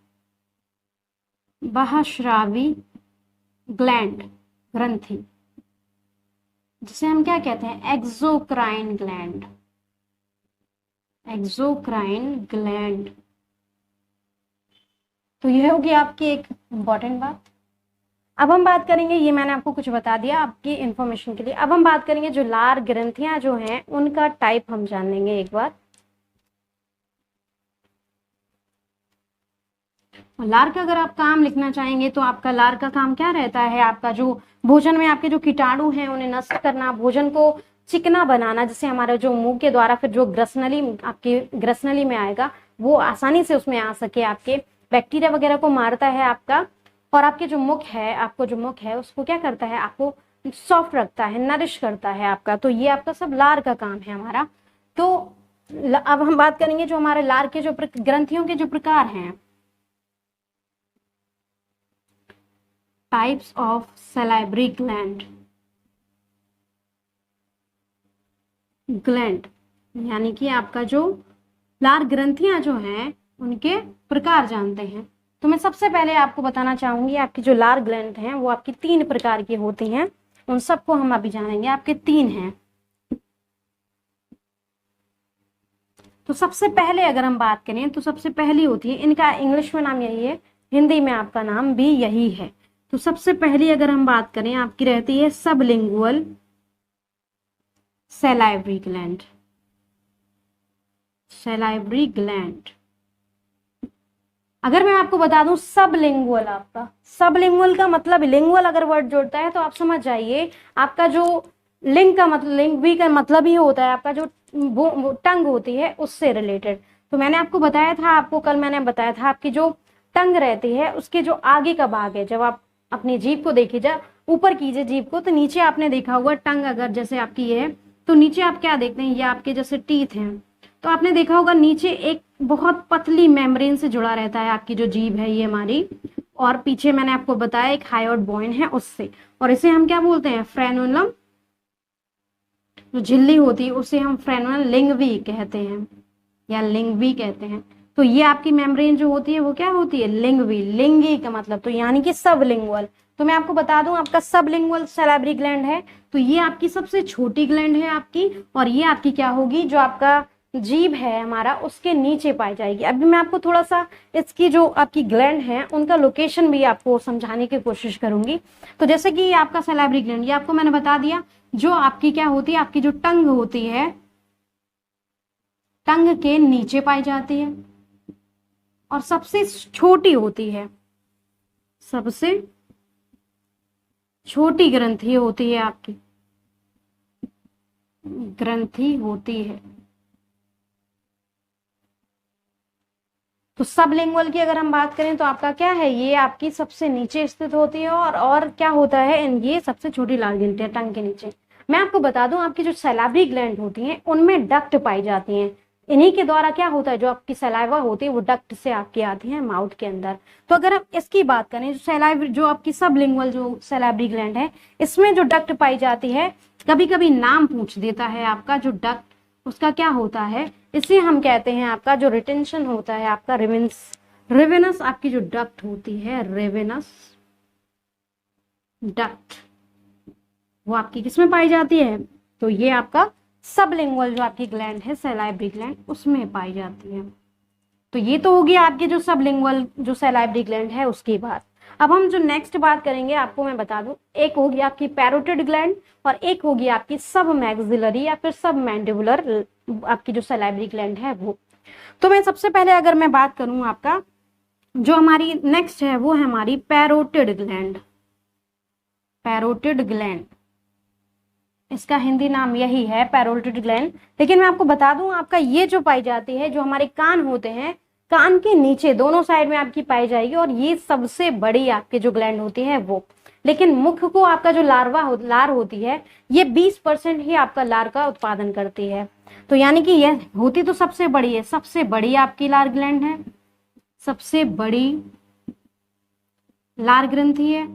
बाह्यस्रावी ग्लैंड ग्रंथि, जिसे हम क्या कहते हैं, एक्सोक्राइन ग्लैंड, एक्सोक्राइन ग्लैंड। तो यह होगी आपकी एक इंपॉर्टेंट बात। अब हम बात करेंगे, ये मैंने आपको कुछ बता दिया आपकी इंफॉर्मेशन के लिए। अब हम बात करेंगे जो लार ग्रंथियां जो हैं उनका टाइप हम जान लेंगे एक बार। लार का अगर आप काम लिखना चाहेंगे तो आपका लार का काम क्या रहता है, आपका जो भोजन में आपके जो कीटाणु हैं उन्हें नष्ट करना, भोजन को चिकना बनाना, जिससे हमारे जो मुंह के द्वारा फिर जो ग्रसनली आपकी ग्रसनली में आएगा वो आसानी से उसमें आ सके, आपके बैक्टीरिया वगैरह को मारता है आपका। और आपके जो मुख है, आपको जो मुख है उसको क्या करता है, आपको सॉफ्ट रखता है, नरिश करता है आपका। तो ये आपका सब लार का काम है हमारा। तो अब हम बात करेंगे जो हमारे लार के जो ग्रंथियों के जो प्रकार हैं, types of salivary gland, gland यानी कि आपका जो लार ग्रंथियां जो हैं उनके प्रकार जानते हैं। तो मैं सबसे पहले आपको बताना चाहूंगी आपकी जो लार ग्लैंड हैं वो आपकी 3 प्रकार की होती हैं, उन सबको हम अभी जानेंगे। आपके 3 हैं। तो सबसे पहले अगर हम बात करें तो सबसे पहली होती है, इनका इंग्लिश में नाम यही है, हिंदी में आपका नाम भी यही है। तो सबसे पहली अगर हम बात करें आपकी रहती है sublingual salivary gland, salivary gland. अगर मैं आपको बता दूं सबलिंगुअल, आपका सबलिंगुअल का मतलब, लिंगुअल अगर वर्ड जोड़ता है तो आप समझ जाइए आपका जो लिंग का मतलब, लिंग भी का मतलब ही होता है आपका जो टंग होती है उससे रिलेटेड। तो मैंने आपको बताया था, आपको कल मैंने बताया था आपकी जो टंग रहती है उसके जो आगे का भाग है, जब आप अपनी जीभ को देखिए, जब ऊपर कीजिए जीभ को तो नीचे आपने देखा होगा टंग, अगर जैसे आपकी ये है तो नीचे आप क्या देखते हैं, ये आपके जैसे टीथ हैं, तो आपने देखा होगा नीचे एक बहुत पतली मेम्ब्रेन से जुड़ा रहता है आपकी जो जीभ है ये हमारी, और पीछे मैंने आपको बताया एक हायोइड बॉइन है उससे, और इसे हम क्या बोलते हैं, फ्रेनुलम, जो झिल्ली होती है उसे हम फ्रेनुलम लिंगवी कहते हैं या लिंगवी कहते हैं। तो ये आपकी मेम्ब्रेन जो होती है वो क्या होती है, लिंगवी, लिंगी का मतलब, तो यानी कि सबलिंगुअल। तो मैं आपको बता दूं आपका सबलिंगुअल सैलिवरी ग्लैंड है, तो ये आपकी सबसे छोटी ग्लैंड है आपकी, और ये आपकी क्या होगी, जो आपका जीभ है हमारा उसके नीचे पाई जाएगी। अभी मैं आपको थोड़ा सा इसकी जो आपकी ग्लैंड है उनका लोकेशन भी आपको समझाने की कोशिश करूंगी। तो जैसे कि आपका सैलिवरी ग्लैंड, ये आपको मैंने बता दिया, जो आपकी क्या होती है, आपकी जो टंग होती है, टंग के नीचे पाई जाती है, और सबसे छोटी होती है, सबसे छोटी ग्रंथि होती है आपकी, ग्रंथि होती है। तो सबलिंगुअल की अगर हम बात करें तो आपका क्या है, ये आपकी सबसे नीचे स्थित होती है, और क्या होता है, ये सबसे छोटी लाल ग्रंथि है टंग के नीचे। मैं आपको बता दूं आपकी जो सैलावरी ग्लैंड होती हैं उनमें डक्ट पाई जाती हैं, इन्हीं के द्वारा क्या होता है, जो आपकी सलाइवा होती है वो डक्ट से आपकी आती है माउथ के अंदर। तो अगर हम इसकी बात करें, जो सलाइव जो आपकी सबलिंगुअल जो सैलावरी ग्लैंड है इसमें जो डक्ट पाई जाती है, कभी कभी नाम पूछ देता है आपका जो डक्ट उसका क्या होता है, इसे हम कहते हैं आपका जो रिटेंशन होता है आपका रिवेंस, रेवेनस आपकी जो डक्ट होती है, रेवेनस डक्ट, वो आपकी किसमें पाई जाती है, तो ये आपका सबलिंगुअल जो आपकी ग्लैंड है सैलाइवरी ग्लैंड उसमें पाई जाती है। तो ये तो होगी आपकी जो सबलिंगुअल जो सैलाइवरी ग्लैंड है उसकी बात। अब हम जो नेक्स्ट बात करेंगे आपको मैं बता दूं, एक होगी आपकी पैरोटिड ग्लैंड और एक होगी आपकी सब मैक्सिलरी या फिर सब मैंडिबुलर आपकी जो सैलाइवरी ग्लैंड है वो। तो मैं सबसे पहले अगर मैं बात करूं आपका जो हमारी नेक्स्ट है वो है हमारी पैरोटिड ग्लैंड, पैरोटिड ग्लैंड, इसका हिंदी नाम यही है पैरोटिड ग्लैंड। लेकिन मैं आपको बता दूं आपका ये जो पाई जाती है, जो हमारे कान होते हैं कान के नीचे दोनों साइड में आपकी पाई जाएगी, और ये सबसे बड़ी आपकी जो ग्लैंड होती है वो। लेकिन मुख को आपका जो लार होती है, ये 20% ही आपका लार का उत्पादन करती है। तो यानी कि यह होती तो सबसे बड़ी है, सबसे बड़ी आपकी लार ग्लैंड है, सबसे बड़ी लार ग्रंथि है।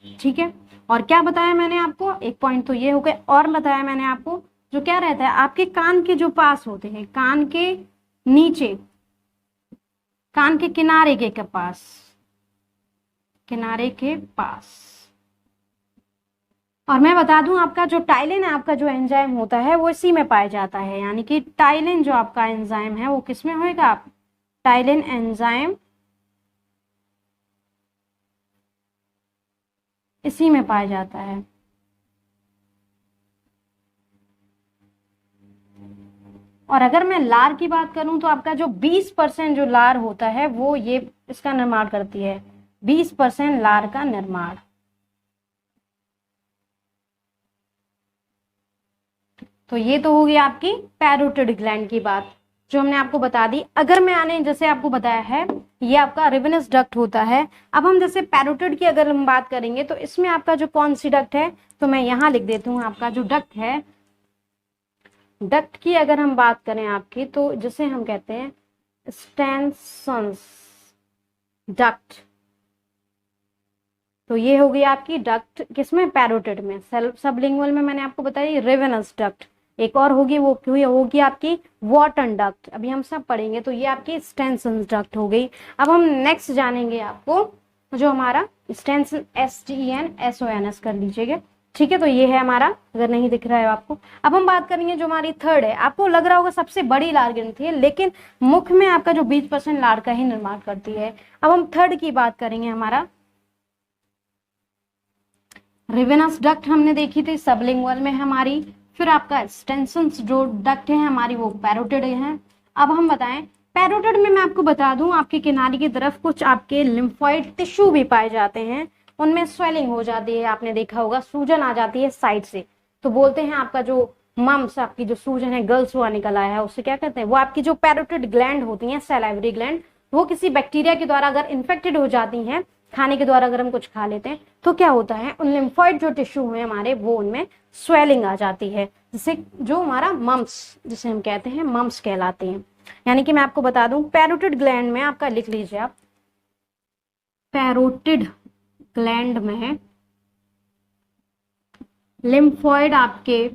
ठीक है, और क्या बताया मैंने आपको, एक पॉइंट तो ये हो गया, और बताया मैंने आपको जो क्या रहता है आपके कान के जो पास होते हैं, कान के नीचे, कान के किनारे के पास, किनारे के पास। और मैं बता दूं आपका जो टाइलिन है, आपका जो एंजाइम होता है वो इसी में पाया जाता है। यानी कि टाइलिन जो आपका एंजाइम है वो किसमें होएगा, आप टाइलिन एंजाइम इसी में पाया जाता है। और अगर मैं लार की बात करूं तो आपका जो 20% जो लार होता है वो ये इसका निर्माण करती है, 20% लार का निर्माण। तो ये तो होगी आपकी पैरोटिड ग्लैंड की बात जो हमने आपको बता दी। अगर मैं आने जैसे आपको बताया है ये आपका रिवेनस डक्ट होता है। अब हम जैसे पैरोटिड की अगर हम बात करेंगे तो इसमें आपका जो कौन सी डक्ट है, तो मैं यहां लिख देती हूँ आपका जो डक्ट है, डक्ट की अगर हम बात करें आपकी तो जिसे हम कहते हैं स्टेनसन्स डक्ट। तो ये हो गई आपकी डक्ट किसमें, पैरोटिड में। सबलिंगुअल में मैंने आपको बताया रिवेनस डक्ट। एक और होगी वो होगी आपकी वॉटन डक्ट, अभी हम सब पढ़ेंगे। तो ये आपकी स्टेनसन्स डक्ट हो गई। अब हम नेक्स्ट जानेंगे आपको जो हमारा स्टेनसन, STENSONS कर लीजिएगा। ठीक है, तो ये है हमारा, अगर नहीं दिख रहा है आपको। अब हम बात करेंगे जो हमारी थर्ड है, आपको लग रहा होगा सबसे बड़ी लार ग्रंथि है, लेकिन मुख में आपका जो 20% लार का ही निर्माण करती है। अब हम थर्ड की बात करेंगे, हमारा रिवेनस डक्ट हमने देखी थी, सबलिंगुअल में हमारी। फिर आपका स्टेनसन्स जो डक्ट है हमारी वो पैरोटिड है। अब हम बताएं पैरोटिड में मैं आपको बता दूं आपके किनारे की तरफ कुछ आपके लिम्फोइड टिश्यू भी पाए जाते हैं, उनमें स्वेलिंग हो जाती है, आपने देखा होगा सूजन आ जाती है साइड से। तो बोलते हैं आपका जो मम्स, आपकी जो सूजन है, गर्ल्स हुआ निकल आया है, उससे क्या कहते हैं, वो आपकी जो पैरोटिड ग्लैंड होती है, सैलाइवरी ग्लैंड, वो किसी बैक्टीरिया के द्वारा अगर इन्फेक्टेड हो जाती हैं, खाने के द्वारा अगर हम कुछ खा लेते हैं तो क्या होता है, उन लिम्फोइड जो टिश्यू है हमारे वो उनमें स्वेलिंग आ जाती है, जिसे जो हमारा मम्स जिसे हम कहते हैं मम्स कहलाते हैं। यानी कि मैं आपको बता दूं पैरोटिड ग्लैंड में आपका लिख लीजिए आप, पैरोटिड ग्लैंड में लिम्फोइड आपके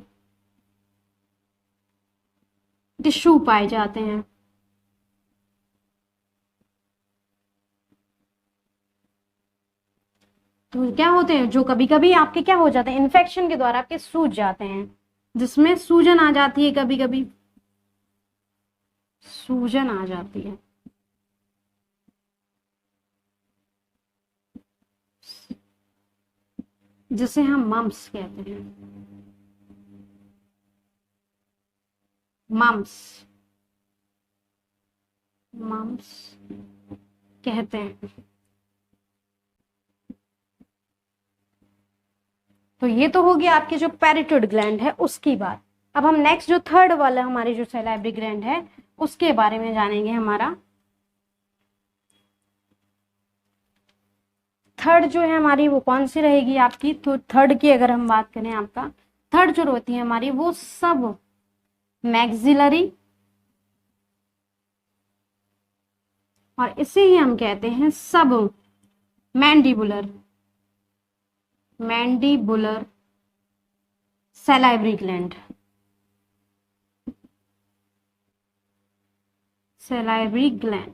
टिश्यू पाए जाते हैं। तो क्या होते हैं, जो कभी कभी आपके क्या हो जाते हैं, इन्फेक्शन के द्वारा आपके सूज जाते हैं, जिसमें सूजन आ जाती है, कभी कभी सूजन आ जाती है। जिसे हम मम्स कहते हैं, मम्स, मम्स कहते हैं। तो ये तो होगी आपकी जो पैरोटिड ग्लैंड है उसकी बात। अब हम नेक्स्ट जो थर्ड वाला हमारी जो सैलाइवरी ग्लैंड है उसके बारे में जानेंगे। हमारा थर्ड जो है हमारी वो कौन सी रहेगी आपकी, तो थर्ड की अगर हम बात करें, आपका थर्ड जो होती है हमारी वो सब मैक्सिलरी, और इसे ही हम कहते हैं सब mandibular, mandibular salivary gland, salivary gland.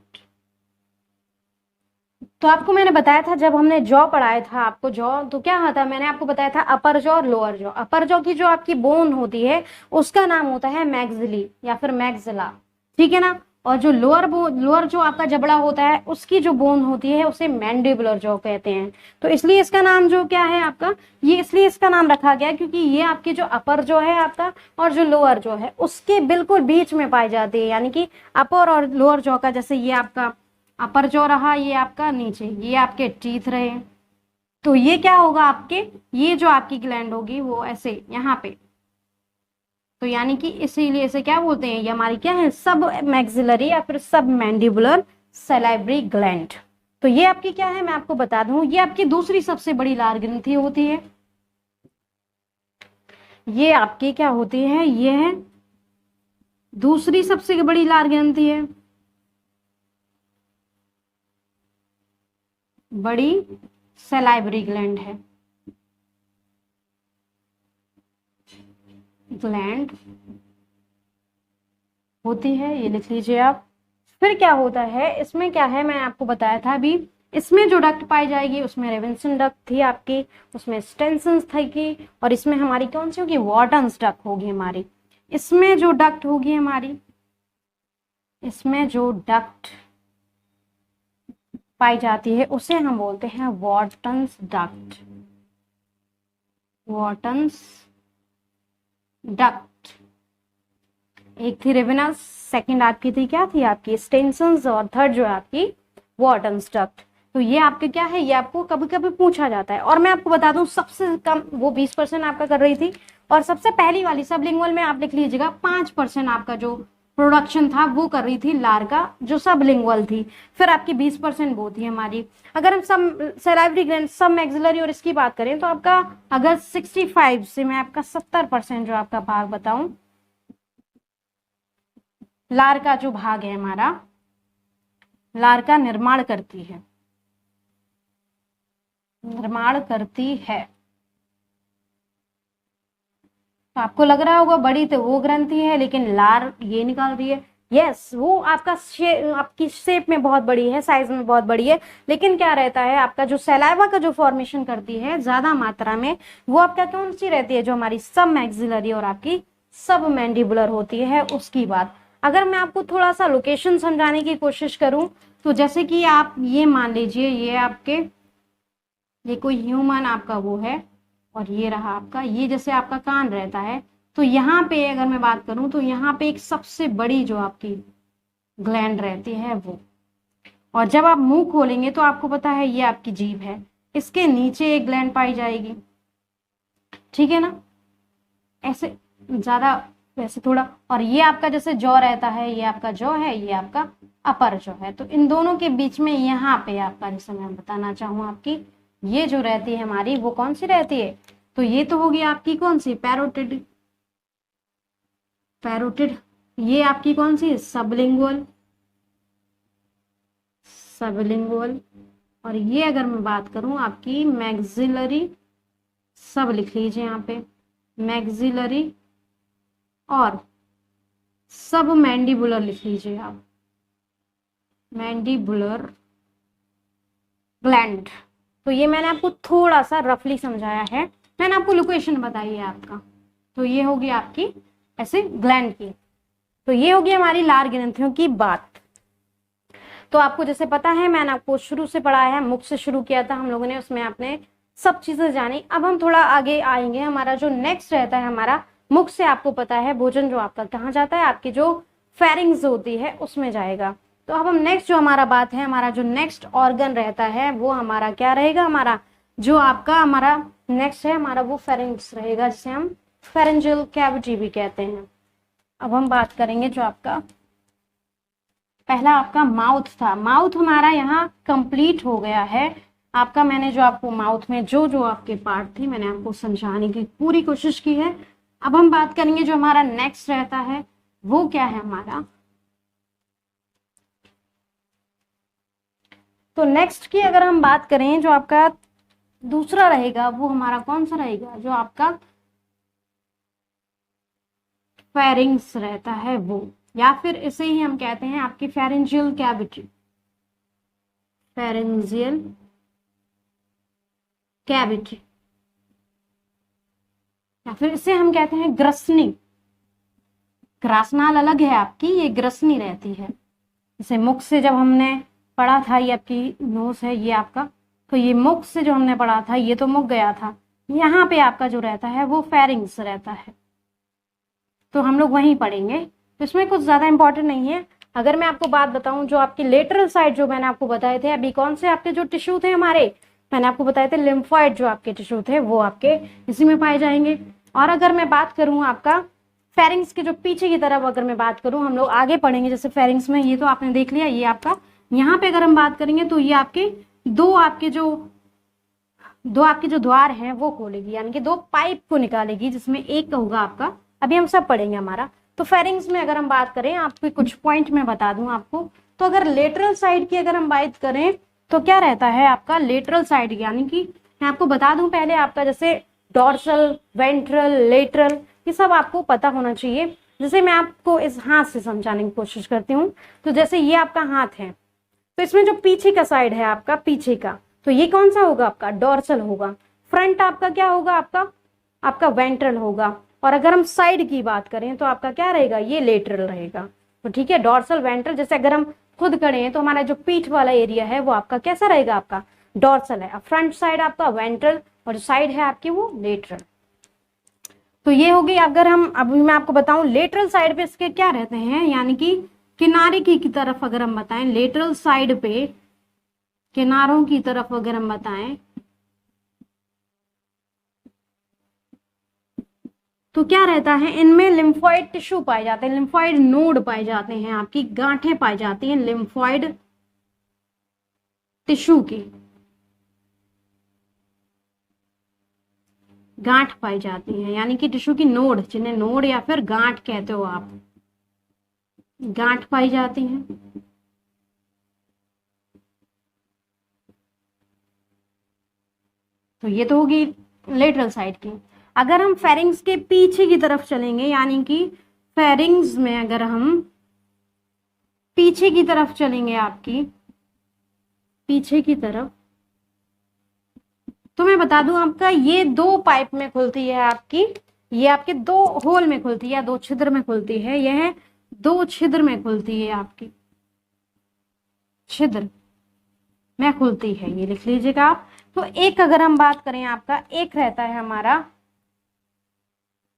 तो आपको मैंने बताया था जब हमने जॉ पढ़ाया था आपको जॉ, तो क्या होता है, मैंने आपको बताया था अपर जॉ और लोअर जॉ। अपर जॉ की जो आपकी बोन होती है उसका नाम होता है मैक्सिली या फिर मैक्सिला, ठीक है ना। और जो लोअर जो आपका जबड़ा होता है उसकी जो बोन होती है उसे मैंडिबुलर जॉ कहते हैं। तो इसलिए इसका नाम जो क्या है आपका, ये इसलिए इसका नाम रखा गया क्योंकि ये आपकी जो अपर जॉ है आपका और जो लोअर जॉ है उसके बिल्कुल बीच में पाई जाती है। यानी कि अपर और लोअर जॉ का, जैसे ये आपका अपर जॉ रहा, ये आपका नीचे, ये आपके टीथ रहे, तो ये क्या होगा आपके, ये जो आपकी ग्लैंड होगी वो ऐसे यहाँ पे तो यानी कि इसीलिए इसे क्या बोलते हैं, ये हमारी क्या है, सब मैक्सिलरी या फिर सब मैंडिबुलर सलाइवरी ग्लैंड। तो ये आपकी क्या है, मैं आपको बता दूं, ये आपकी दूसरी सबसे बड़ी लार ग्रंथि होती है। ये आपकी क्या होती है, ये है दूसरी सबसे बड़ी लार ग्रंथि है, बड़ी सलाइवरी ग्लैंड है, ग्लैंड होती है, ये लिख लीजिए आप। फिर क्या होता है, इसमें क्या है, मैं आपको बताया था अभी, इसमें जो डक्ट पाई जाएगी उसमें रेवेंसन डक्ट थी आपकी, उसमें स्टेंसन्स थी की, और इसमें हमारी कौन सी होगी, वॉर्टन्स डक्ट होगी हमारी। इसमें जो डक्ट होगी हमारी, इसमें जो डक्ट पाई जाती है उसे हम बोलते हैं वॉर्टन्स डक्ट, वॉर्टन्स डक्ट। एक थी रेवेनस, सेकंड आपकी थी क्या थी आपकी स्टेंसन्स, और थर्ड जो है आपकी वॉर्टन्स डक्ट। तो ये आपके क्या है, ये आपको कभी कभी पूछा जाता है। और मैं आपको बता दूं सबसे कम वो 20% आपका कर रही थी, और सबसे पहली वाली सबलिंगुअल में आप लिख लीजिएगा 5% आपका जो प्रोडक्शन था वो कर रही थी लार का, जो सबलिंगुअल थी। फिर आपकी 20% वो थी हमारी। अगर हम सब सलाइवरी ग्लैंड, सब मैक्सिलरी और इसकी बात करें तो आपका अगर 65 से मैं आपका 70% जो आपका भाग बताऊं, लार का जो भाग है हमारा, लार का निर्माण करती है, निर्माण करती है। तो आपको लग रहा होगा बड़ी तो वो ग्रंथि है, लेकिन लार ये निकाल रही है। यस, वो आपका आपकी शेप में बहुत बड़ी है, साइज में बहुत बड़ी है, लेकिन क्या रहता है आपका जो सैलाइवा का जो फॉर्मेशन करती है ज्यादा मात्रा में, वो आपका कौन सी रहती है, जो हमारी सब मैक्सिलरी और आपकी सब मैंडिबुलर होती है उसकी बात। अगर मैं आपको थोड़ा सा लोकेशन समझाने की कोशिश करूं, तो जैसे कि आप ये मान लीजिए, ये आपके, ये कोई ह्यूमन आपका वो है, और ये रहा आपका, ये जैसे आपका कान रहता है, तो यहाँ पे अगर मैं बात करूं तो यहाँ पे एक सबसे बड़ी जो आपकी ग्लैंड रहती है वो, और जब आप मुंह खोलेंगे तो आपको पता है ये आपकी जीभ है, इसके नीचे एक ग्लैंड पाई जाएगी, ठीक है ना, ऐसे ज्यादा वैसे थोड़ा। और ये आपका जैसे जॉ रहता है, ये आपका जॉ है, ये आपका अपर जॉ है। तो इन दोनों के बीच में यहाँ पे आपका, जैसे मैं बताना चाहूँ आपकी, ये जो रहती है हमारी वो कौन सी रहती है, तो ये तो होगी आपकी कौन सी, पैरोटिड, पैरोटिड। ये आपकी कौन सी, सबलिंगुअल, सबलिंगुअल। और ये अगर मैं बात करूं आपकी मैक्सिलरी, सब लिख लीजिए यहाँ पे, मैक्सिलरी और सब मैंडिबुलर लिख लीजिए आप, मैंडिबुलर ग्लैंड। तो ये मैंने आपको थोड़ा सा रफली समझाया है, मैंने आपको लोकेशन बताई है आपका। तो ये होगी आपकी ऐसे ग्लैंड की। तो ये होगी हमारी लार ग्रंथियों की बात। तो आपको जैसे पता है, मैंने आपको शुरू से पढ़ाया है, मुख से शुरू किया था हम लोगों ने, उसमें आपने सब चीजें जानी। अब हम थोड़ा आगे आएंगे, हमारा जो नेक्स्ट रहता है हमारा, मुख से आपको पता है भोजन जो आपका कहाँ जाता है, आपकी जो फेरिंग्स होती है उसमें जाएगा। तो अब हम नेक्स्ट जो हमारा बात है, हमारा जो नेक्स्ट ऑर्गन रहता है वो हमारा क्या रहेगा, हमारा जो आपका हमारा नेक्स्ट है हमारा वो फेरिंग्स रहेगा, जिसे हम फेरेंजियल कैविटी भी कहते हैं। अब हम बात करेंगे जो आपका पहला आपका माउथ था, माउथ हमारा यहाँ कंप्लीट हो गया है आपका। मैंने जो आपको माउथ में जो जो आपके पार्ट थे मैंने आपको समझाने की पूरी कोशिश की है। अब हम बात करेंगे जो हमारा नेक्स्ट रहता है वो क्या है हमारा, तो नेक्स्ट की अगर हम बात करें, जो आपका दूसरा रहेगा वो हमारा कौन सा रहेगा, जो आपका फेरिंग्स रहता है वो, या फिर इसे ही हम कहते हैं आपकी फेरेंजियल कैविटी, फेरेंजियल कैविटी, या फिर इसे हम कहते हैं ग्रसनी। ग्रासनाल अलग है आपकी, ये ग्रसनी रहती है। जैसे मुख से जब हमने पढ़ा था, ये आपकी नोज है ये आपका, तो ये मुख से जो हमने पढ़ा था ये तो मुख गया था, यहाँ पे आपका जो रहता है वो फेरिंग्स रहता है, तो हम लोग वहीं पढ़ेंगे। तो इसमें कुछ ज्यादा इंपॉर्टेंट नहीं है। अगर मैं आपको बात बताऊं, जो आपकी लेटरल साइड जो मैंने आपको बताए थे अभी, कौन से आपके जो टिश्यू थे हमारे, मैंने आपको बताए थे लिम्फोइड जो आपके टिश्यू थे वो आपके इसी में पाए जाएंगे। और अगर मैं बात करूं आपका फेरिंग्स के जो पीछे की तरफ अगर मैं बात करूं, हम लोग आगे पढ़ेंगे, जैसे फेरिंग्स में ये तो आपने देख लिया, ये आपका यहाँ पे अगर हम बात करेंगे तो ये आपके दो आपके जो द्वार हैं वो खोलेगी, यानी कि दो पाइप को निकालेगी, जिसमें एक होगा आपका, अभी हम सब पढ़ेंगे हमारा। तो फेरिंग्स में अगर हम बात करें, आपको कुछ पॉइंट मैं बता दूं आपको, तो अगर लेटरल साइड की अगर हम बात करें तो क्या रहता है आपका लेटरल साइड, यानी कि मैं आपको बता दूं पहले, आपका जैसे डॉर्सल, वेंट्रल, लेटरल, ये सब आपको पता होना चाहिए। जैसे मैं आपको इस हाथ से समझाने की कोशिश करती हूँ। तो जैसे ये आपका हाथ है, तो इसमें जो पीछे का साइड है आपका, पीछे का, तो ये कौन सा होगा आपका डॉर्सल होगा। फ्रंट आपका क्या होगा, आपका वेंट्रल होगा। और अगर हम साइड की बात करें तो आपका क्या रहेगा, ये लेटरल रहेगा। तो ठीक है, डॉर्सल, वेंट्रल, जैसे अगर हम खुद खड़े हैं तो हमारा जो पीठ वाला एरिया है वो आपका कैसा रहेगा, आपका डॉर्सल है। फ्रंट साइड आपका वेंट्रल, और जो साइड है आपकी वो लेटरल। तो ये होगी। अगर हम अभी मैं आपको बताऊं लेटरल साइड पे इसके क्या रहते हैं, यानी कि किनारे की तरफ अगर हम बताएं, लेटरल साइड पे किनारों की तरफ अगर हम बताएं तो क्या रहता है, इनमें लिम्फॉइड टिश्यू पाए जाते हैं, लिम्फॉइड नोड पाए जाते हैं, आपकी गांठें पाई जाती हैं लिम्फॉइड टिश्यू की, गांठ पाई जाती है, यानी कि टिश्यू की नोड, जिन्हें नोड या फिर गांठ कहते हो आप, गांठ पाई जाती हैं। तो ये तो होगी लेटरल साइड की। अगर हम फेरिंग्स के पीछे की तरफ चलेंगे, यानी कि फेरिंग्स में अगर हम पीछे की तरफ चलेंगे, आपकी पीछे की तरफ, तो मैं बता दूं आपका ये दो पाइप में खुलती है आपकी, ये आपके दो होल में खुलती है, दो छिद्र में खुलती है, यह दो छिद्र में खुलती है, आपकी छिद्र में खुलती है, ये लिख लीजिएगा आप। तो एक अगर हम बात करें आपका, एक रहता है हमारा,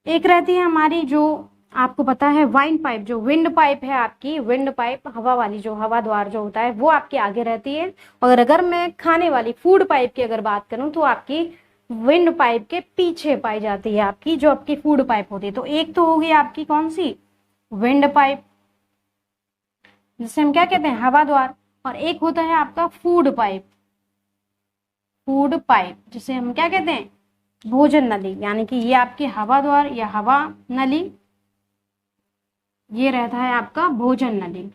एक रहती है हमारी जो आपको पता है वाइन पाइप, जो विंड पाइप है आपकी, विंड पाइप हवा वाली, जो हवा द्वार जो होता है वो आपके आगे रहती है। और अगर मैं खाने वाली फूड पाइप की अगर बात करूं तो आपकी विंड पाइप के पीछे पाई जाती है, आपकी जो आपकी फूड पाइप होती है। तो एक तो होगी आपकी कौन सी, विंड पाइप, जिसे हम क्या कहते हैं हवा द्वार, और एक होता है आपका फूड पाइप, फूड पाइप जिसे हम क्या कहते हैं भोजन नली, यानी कि ये आपकी हवा द्वार या हवा नली, ये रहता है आपका भोजन नली,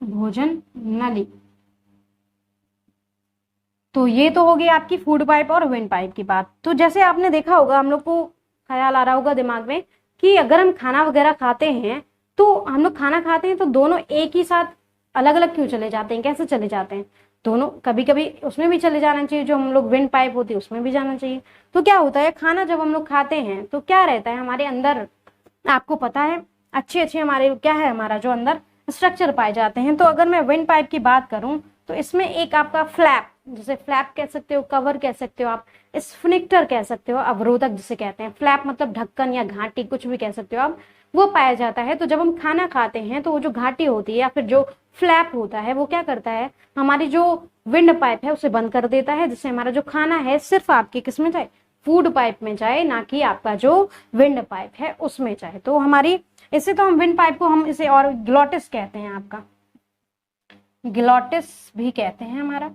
भोजन नली। तो ये तो होगी आपकी फूड पाइप और विंड पाइप की बात। तो जैसे आपने देखा होगा, हम लोग को ख्याल आ रहा होगा दिमाग में कि अगर हम खाना वगैरह खाते हैं, तो हम लोग खाना खाते हैं तो दोनों एक ही साथ अलग अलग क्यों चले जाते हैं, कैसे चले जाते हैं, दोनों कभी कभी उसमें भी चले जाना चाहिए, जो हम लोग विंड पाइप होती है उसमें भी जाना चाहिए। तो क्या होता है, खाना जब हम लोग खाते हैं तो क्या रहता है हमारे अंदर, आपको पता है अच्छे अच्छे हमारे क्या है, हमारा जो अंदर स्ट्रक्चर पाए जाते हैं। तो अगर मैं विंड पाइप की बात करूं तो इसमें एक आपका फ्लैप, जिसे फ्लैप कह सकते हो, कवर कह सकते हो आप, स्फिंक्टर कह सकते हो, अवरोधक जिसे कहते हैं, फ्लैप मतलब ढक्कन या घाटी कुछ भी कह सकते हो आप, वो पाया जाता है। तो जब हम खाना खाते हैं तो वो जो घाटी होती है या फिर जो फ्लैप होता है वो क्या करता है, हमारी जो विंड पाइप है उसे बंद कर देता है, जिससे हमारा जो खाना है सिर्फ आपके किस में जाए, फूड पाइप में जाए, ना कि आपका जो विंड पाइप है उसमें जाए। तो हमारी इसे तो हम विंड पाइप को हम इसे और ग्लोटिस कहते हैं, आपका ग्लोटिस भी कहते हैं हमारा,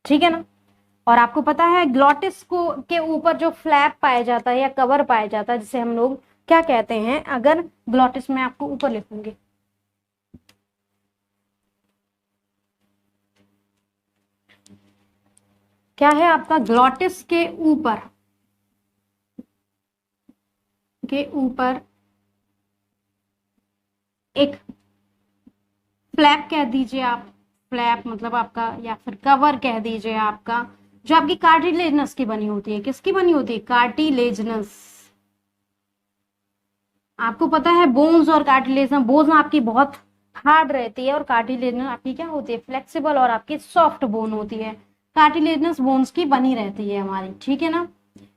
ठीक है ना। और आपको पता है ग्लोटिस को के ऊपर जो फ्लैप पाया जाता है या कवर पाया जाता है, जिसे हम लोग क्या कहते हैं, अगर ग्लोटिस में आपको ऊपर लिखूंगी, क्या है आपका ग्लोटिस के ऊपर एक फ्लैप कह दीजिए आप, फ्लैप मतलब आपका, या फिर कवर कह दीजिए आपका, जो आपकी कार्टिलेजनस की बनी होती है, किसकी बनी होती है, कार्टिलेजनस। आपको पता है बोन्स और कार्टिलेजन, बोन्स आपकी बहुत हार्ड रहती है और कार्टिलेजनस आपकी क्या होती है, फ्लेक्सिबल और आपकी सॉफ्ट बोन होती है। कार्टिलेजनस बोन्स की बनी रहती है हमारी, ठीक है ना।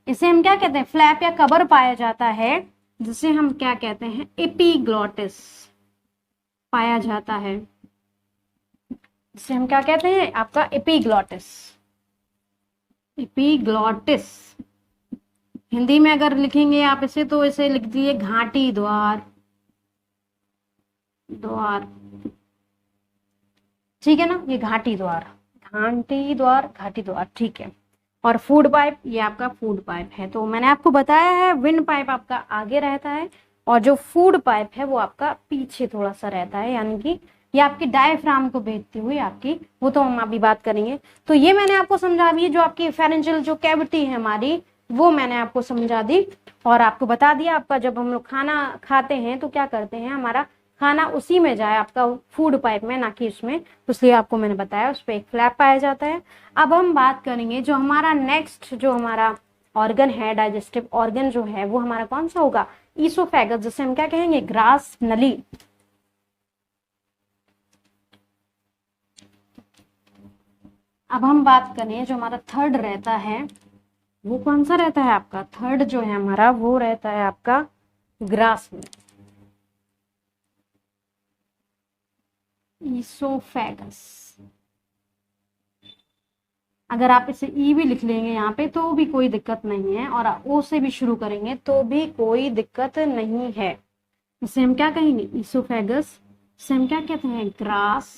इसे हम क्या कहते हैं, फ्लैप या कवर पाया जाता है, जिसे हम क्या कहते हैं, एपिग्लॉटिस पाया जाता है, जिसे हम क्या कहते हैं, आपका एपिग्लॉटिस, एपिग्लॉटिस। हिंदी में अगर लिखेंगे आप इसे तो इसे लिख दिए घाटी द्वार, द्वार, ठीक है ना, ये घाटी द्वार, घाटी द्वार, घाटी द्वार, ठीक है। और फूड पाइप, ये आपका फूड पाइप है। तो मैंने आपको बताया है विंड पाइप आपका आगे रहता है और जो फूड पाइप है वो आपका पीछे थोड़ा सा रहता है, यानी कि ये आपकी डायफ्राम को भेजती हुई आपकी, वो तो हम अभी बात करेंगे। तो ये मैंने आपको समझा दी, जो आपकी फेरेंजियल जो कैविटी है हमारी, वो मैंने आपको समझा दी और आपको बता दिया आपका जब हम लोग खाना खाते हैं तो क्या करते हैं, हमारा खाना उसी में जाए आपका फूड पाइप में, ना कि उसमें, इसलिए आपको मैंने बताया उस पर एक फ्लैप पाया जाता है। अब हम बात करेंगे जो हमारा नेक्स्ट जो हमारा ऑर्गन है, डाइजेस्टिव ऑर्गन जो है वो हमारा कौन सा होगा, ईसोफेगस, जिसे हम क्या कहेंगे, ग्रास नली। अब हम बात करें जो हमारा थर्ड रहता है वो कौन सा रहता है आपका, थर्ड जो है हमारा वो रहता है आपका ग्रास में, ईसोफेगस। अगर आप इसे ई भी लिख लेंगे यहाँ पे तो भी कोई दिक्कत नहीं है, और ओ से भी शुरू करेंगे तो भी कोई दिक्कत नहीं है। इसे हम क्या कहेंगे, ईसोफेगस, इसे हम क्या कहते हैं, ग्रास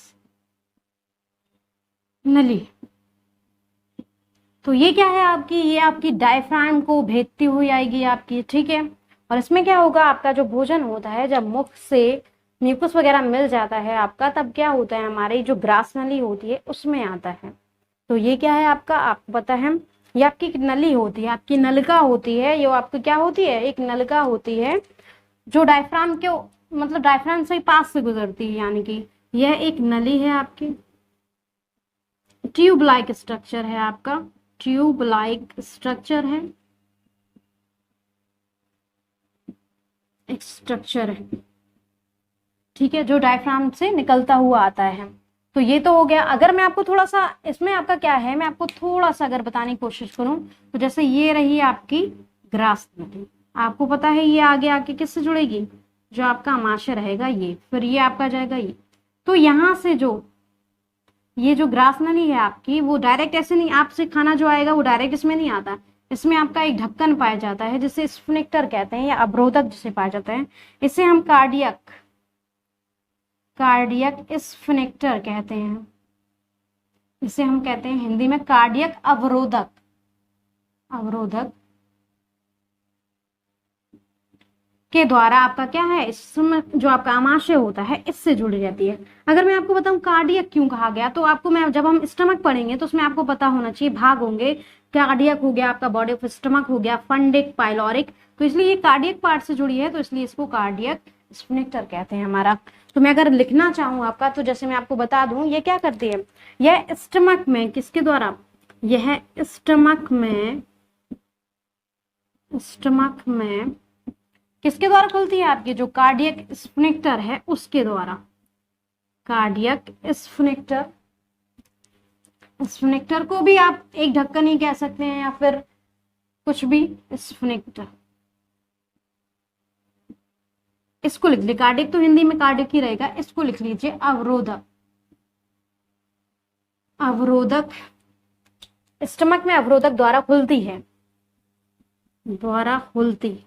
नली। तो ये क्या है आपकी, ये आपकी डायफ्राम को भेदती हुई आएगी आपकी, ठीक है। और इसमें क्या होगा, आपका जो भोजन होता है जब मुख से म्यूकस वगैरह मिल जाता है आपका, तब क्या होता है, हमारी जो ग्रास नली होती है उसमें आता है। तो ये क्या है आपका, आपको पता है, ये आपकी नली होती है, आपकी नलिका होती है, ये आपकी क्या होती है, एक नलिका होती है जो डायफ्राम के मतलब डायफ्राम से पास से गुजरती है, यानी कि यह एक नली है आपकी, ट्यूब लाइक स्ट्रक्चर है आपका, ट्यूब लाइक स्ट्रक्चर है, एक स्ट्रक्चर है, ठीक है, जो डायफ्राम से निकलता हुआ आता है। तो ये तो हो गया। अगर मैं आपको थोड़ा सा इसमें आपका क्या है, मैं आपको थोड़ा सा अगर बताने की कोशिश करूं तो जैसे ये रही आपकी ग्रास नली, आपको पता है ये आगे आके किससे जुड़ेगी, जो आपका अमाशय रहेगा ये, फिर ये आपका जाएगा ये। तो यहाँ से जो ये जो ग्रास नली है आपकी, वो डायरेक्ट ऐसे नहीं, आपसे खाना जो आएगा वो डायरेक्ट इसमें नहीं आता, इसमें आपका एक ढक्कन पाया जाता है जिसे स्फिंक्टर कहते हैं या अवरोधक जिसे पाया जाता है, इसे हम कार्डियक, कार्डियक स्फिंक्टर कहते हैं, इसे हम कहते हैं हिंदी में कार्डियक अवरोधक, अवरोधक के द्वारा आपका क्या है, इसमें जो आपका आमाशय होता है इससे जुड़ी रहती है। अगर मैं आपको बताऊं कार्डियक क्यों कहा गया, तो आपको मैं जब हम स्टमक पढ़ेंगे तो उसमें आपको पता होना चाहिए भाग होंगे, कार्डियक हो गया आपका बॉडी ऑफ स्टमक हो गया, फंडिक, पाइलोरिक, तो इसलिए ये कार्डियक पार्ट से जुड़ी है, तो इसलिए इसको कार्डियक स्फिंक्टर कहते हैं हमारा। तो मैं अगर लिखना चाहूँ आपका, तो जैसे मैं आपको बता दूं ये क्या करती है, यह स्टमक में किसके द्वारा, यह स्टमक में, स्टमक में किसके द्वारा खुलती है, आपकी जो कार्डियक स्फिंक्टर है उसके द्वारा, कार्डियक स्फिंक्टर। स्फिंक्टर को भी आप एक ढक्कन ही कह सकते हैं या फिर कुछ भी, स्फिंक्टर, इसको लिख लीजिए, कार्डियक तो हिंदी में कार्डियक ही रहेगा, इसको लिख लीजिए अवरोधक, अवरोधक स्टमक में अवरोधक द्वारा खुलती है, द्वारा खुलती है।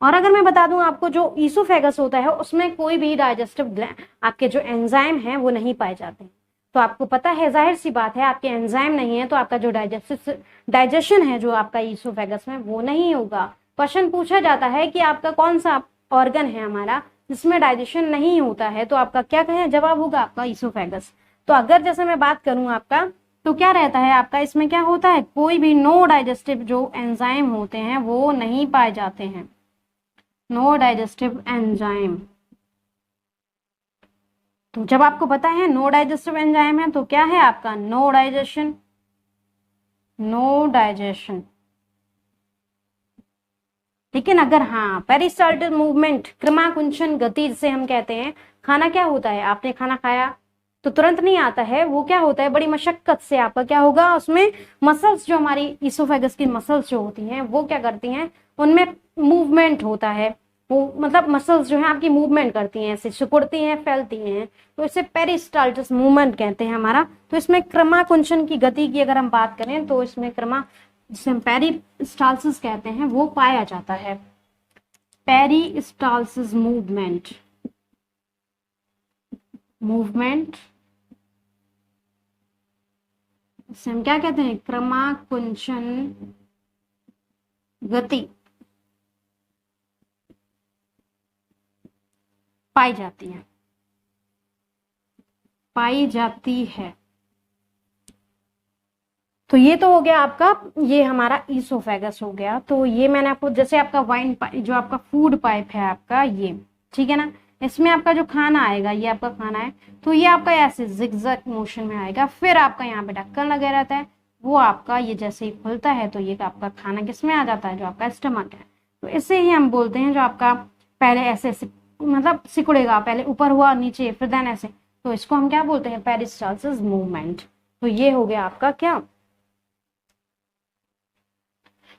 और अगर मैं बता दूं आपको, जो ईसोफेगस होता है उसमें कोई भी डाइजेस्टिव आपके जो एंजाइम हैं वो नहीं पाए जाते हैं। तो आपको पता है, जाहिर सी बात है, आपके एंजाइम नहीं है तो आपका जो डाइजेशन है जो आपका ईसोफेगस में वो नहीं होगा। क्वेश्चन पूछा जाता है कि आपका कौन सा ऑर्गन है हमारा जिसमें डाइजेशन नहीं होता है, तो आपका क्या कहें, जवाब होगा आपका ईसोफेगस। तो अगर जैसे मैं बात करूं आपका, तो क्या रहता है आपका, इसमें क्या होता है, कोई भी नो डाइजेस्टिव जो एंजाइम होते हैं वो नहीं पाए जाते हैं, नो डाइजेस्टिव एंजाइम। तो जब आपको पता है नो डाइजेस्टिव एंजाइम है तो क्या है आपका, नो डाइजेशन, नो डाइजेशन। लेकिन अगर हाँ पेरिस्टाल्टिक मूवमेंट, क्रमाकुंचन गति जिसे हम कहते हैं, खाना क्या होता है, आपने खाना खाया तो तुरंत नहीं आता है, वो क्या होता है, बड़ी मशक्कत से आपका क्या होगा, उसमें मसल्स जो हमारी ईसोफेगस की मसल्स जो होती हैं वो क्या करती हैं, उनमें मूवमेंट होता है, वो मतलब मसल्स जो है आपकी मूवमेंट करती हैं, ऐसे सिकुड़ती हैं, फैलती हैं, तो इसे पेरिस्टाल्टिस मूवमेंट कहते हैं हमारा। तो इसमें क्रमाकुंचन की गति की अगर हम बात करें तो इसमें जिसे हम पेरिस्टाल्सिस कहते हैं वो पाया जाता है। पेरिस्टाल्सिस मूवमेंट, इसे हम क्या कहते हैं, क्रमाकुंचन गति पाई जाती है। तो ये तो हो गया आपका, ये हमारा ईसोफेगस हो गया। तो ये मैंने आपको, जैसे आपका वाइन जो आपका फूड पाइप है आपका ये, ठीक है ना, इसमें आपका जो खाना आएगा, ये आपका खाना है, तो ये आपका ऐसे जिगजैग मोशन में आएगा। फिर आपका यहाँ पे ढक्कन लगे रहता है, वो आपका ये जैसे ही खुलता है तो ये आपका खाना किसमें आ जाता है, जो आपका स्टमक है। तो इसे ही हम बोलते हैं, जो आपका पहले ऐसे मतलब सिकुड़ेगा, पहले ऊपर हुआ नीचे फिर देन ऐसे, तो इसको हम क्या बोलते हैं, पेरिस्टाल्सिस मूवमेंट। तो ये हो गया आपका क्या,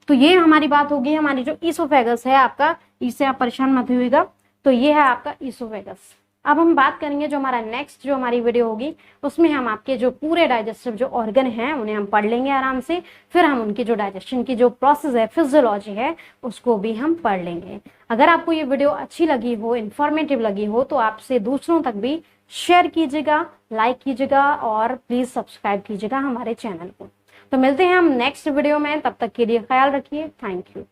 तो ये हमारी बात होगी हमारी जो ईसोफेगस है आपका, इससे आप परेशान मत होइएगा। तो ये है आपका ईसोफेगस। अब हम बात करेंगे जो हमारा नेक्स्ट जो हमारी वीडियो होगी, उसमें हम आपके जो पूरे डाइजेस्टिव जो ऑर्गन हैं उन्हें हम पढ़ लेंगे आराम से। फिर हम उनकी जो डाइजेशन की जो प्रोसेस है, फिजियोलॉजी है, उसको भी हम पढ़ लेंगे। अगर आपको ये वीडियो अच्छी लगी हो, इंफॉर्मेटिव लगी हो, तो आपसे दूसरों तक भी शेयर कीजिएगा, लाइक कीजिएगा और प्लीज सब्सक्राइब कीजिएगा हमारे चैनल को। तो मिलते हैं हम नेक्स्ट वीडियो में, तब तक के लिए ख्याल रखिए। Thank you.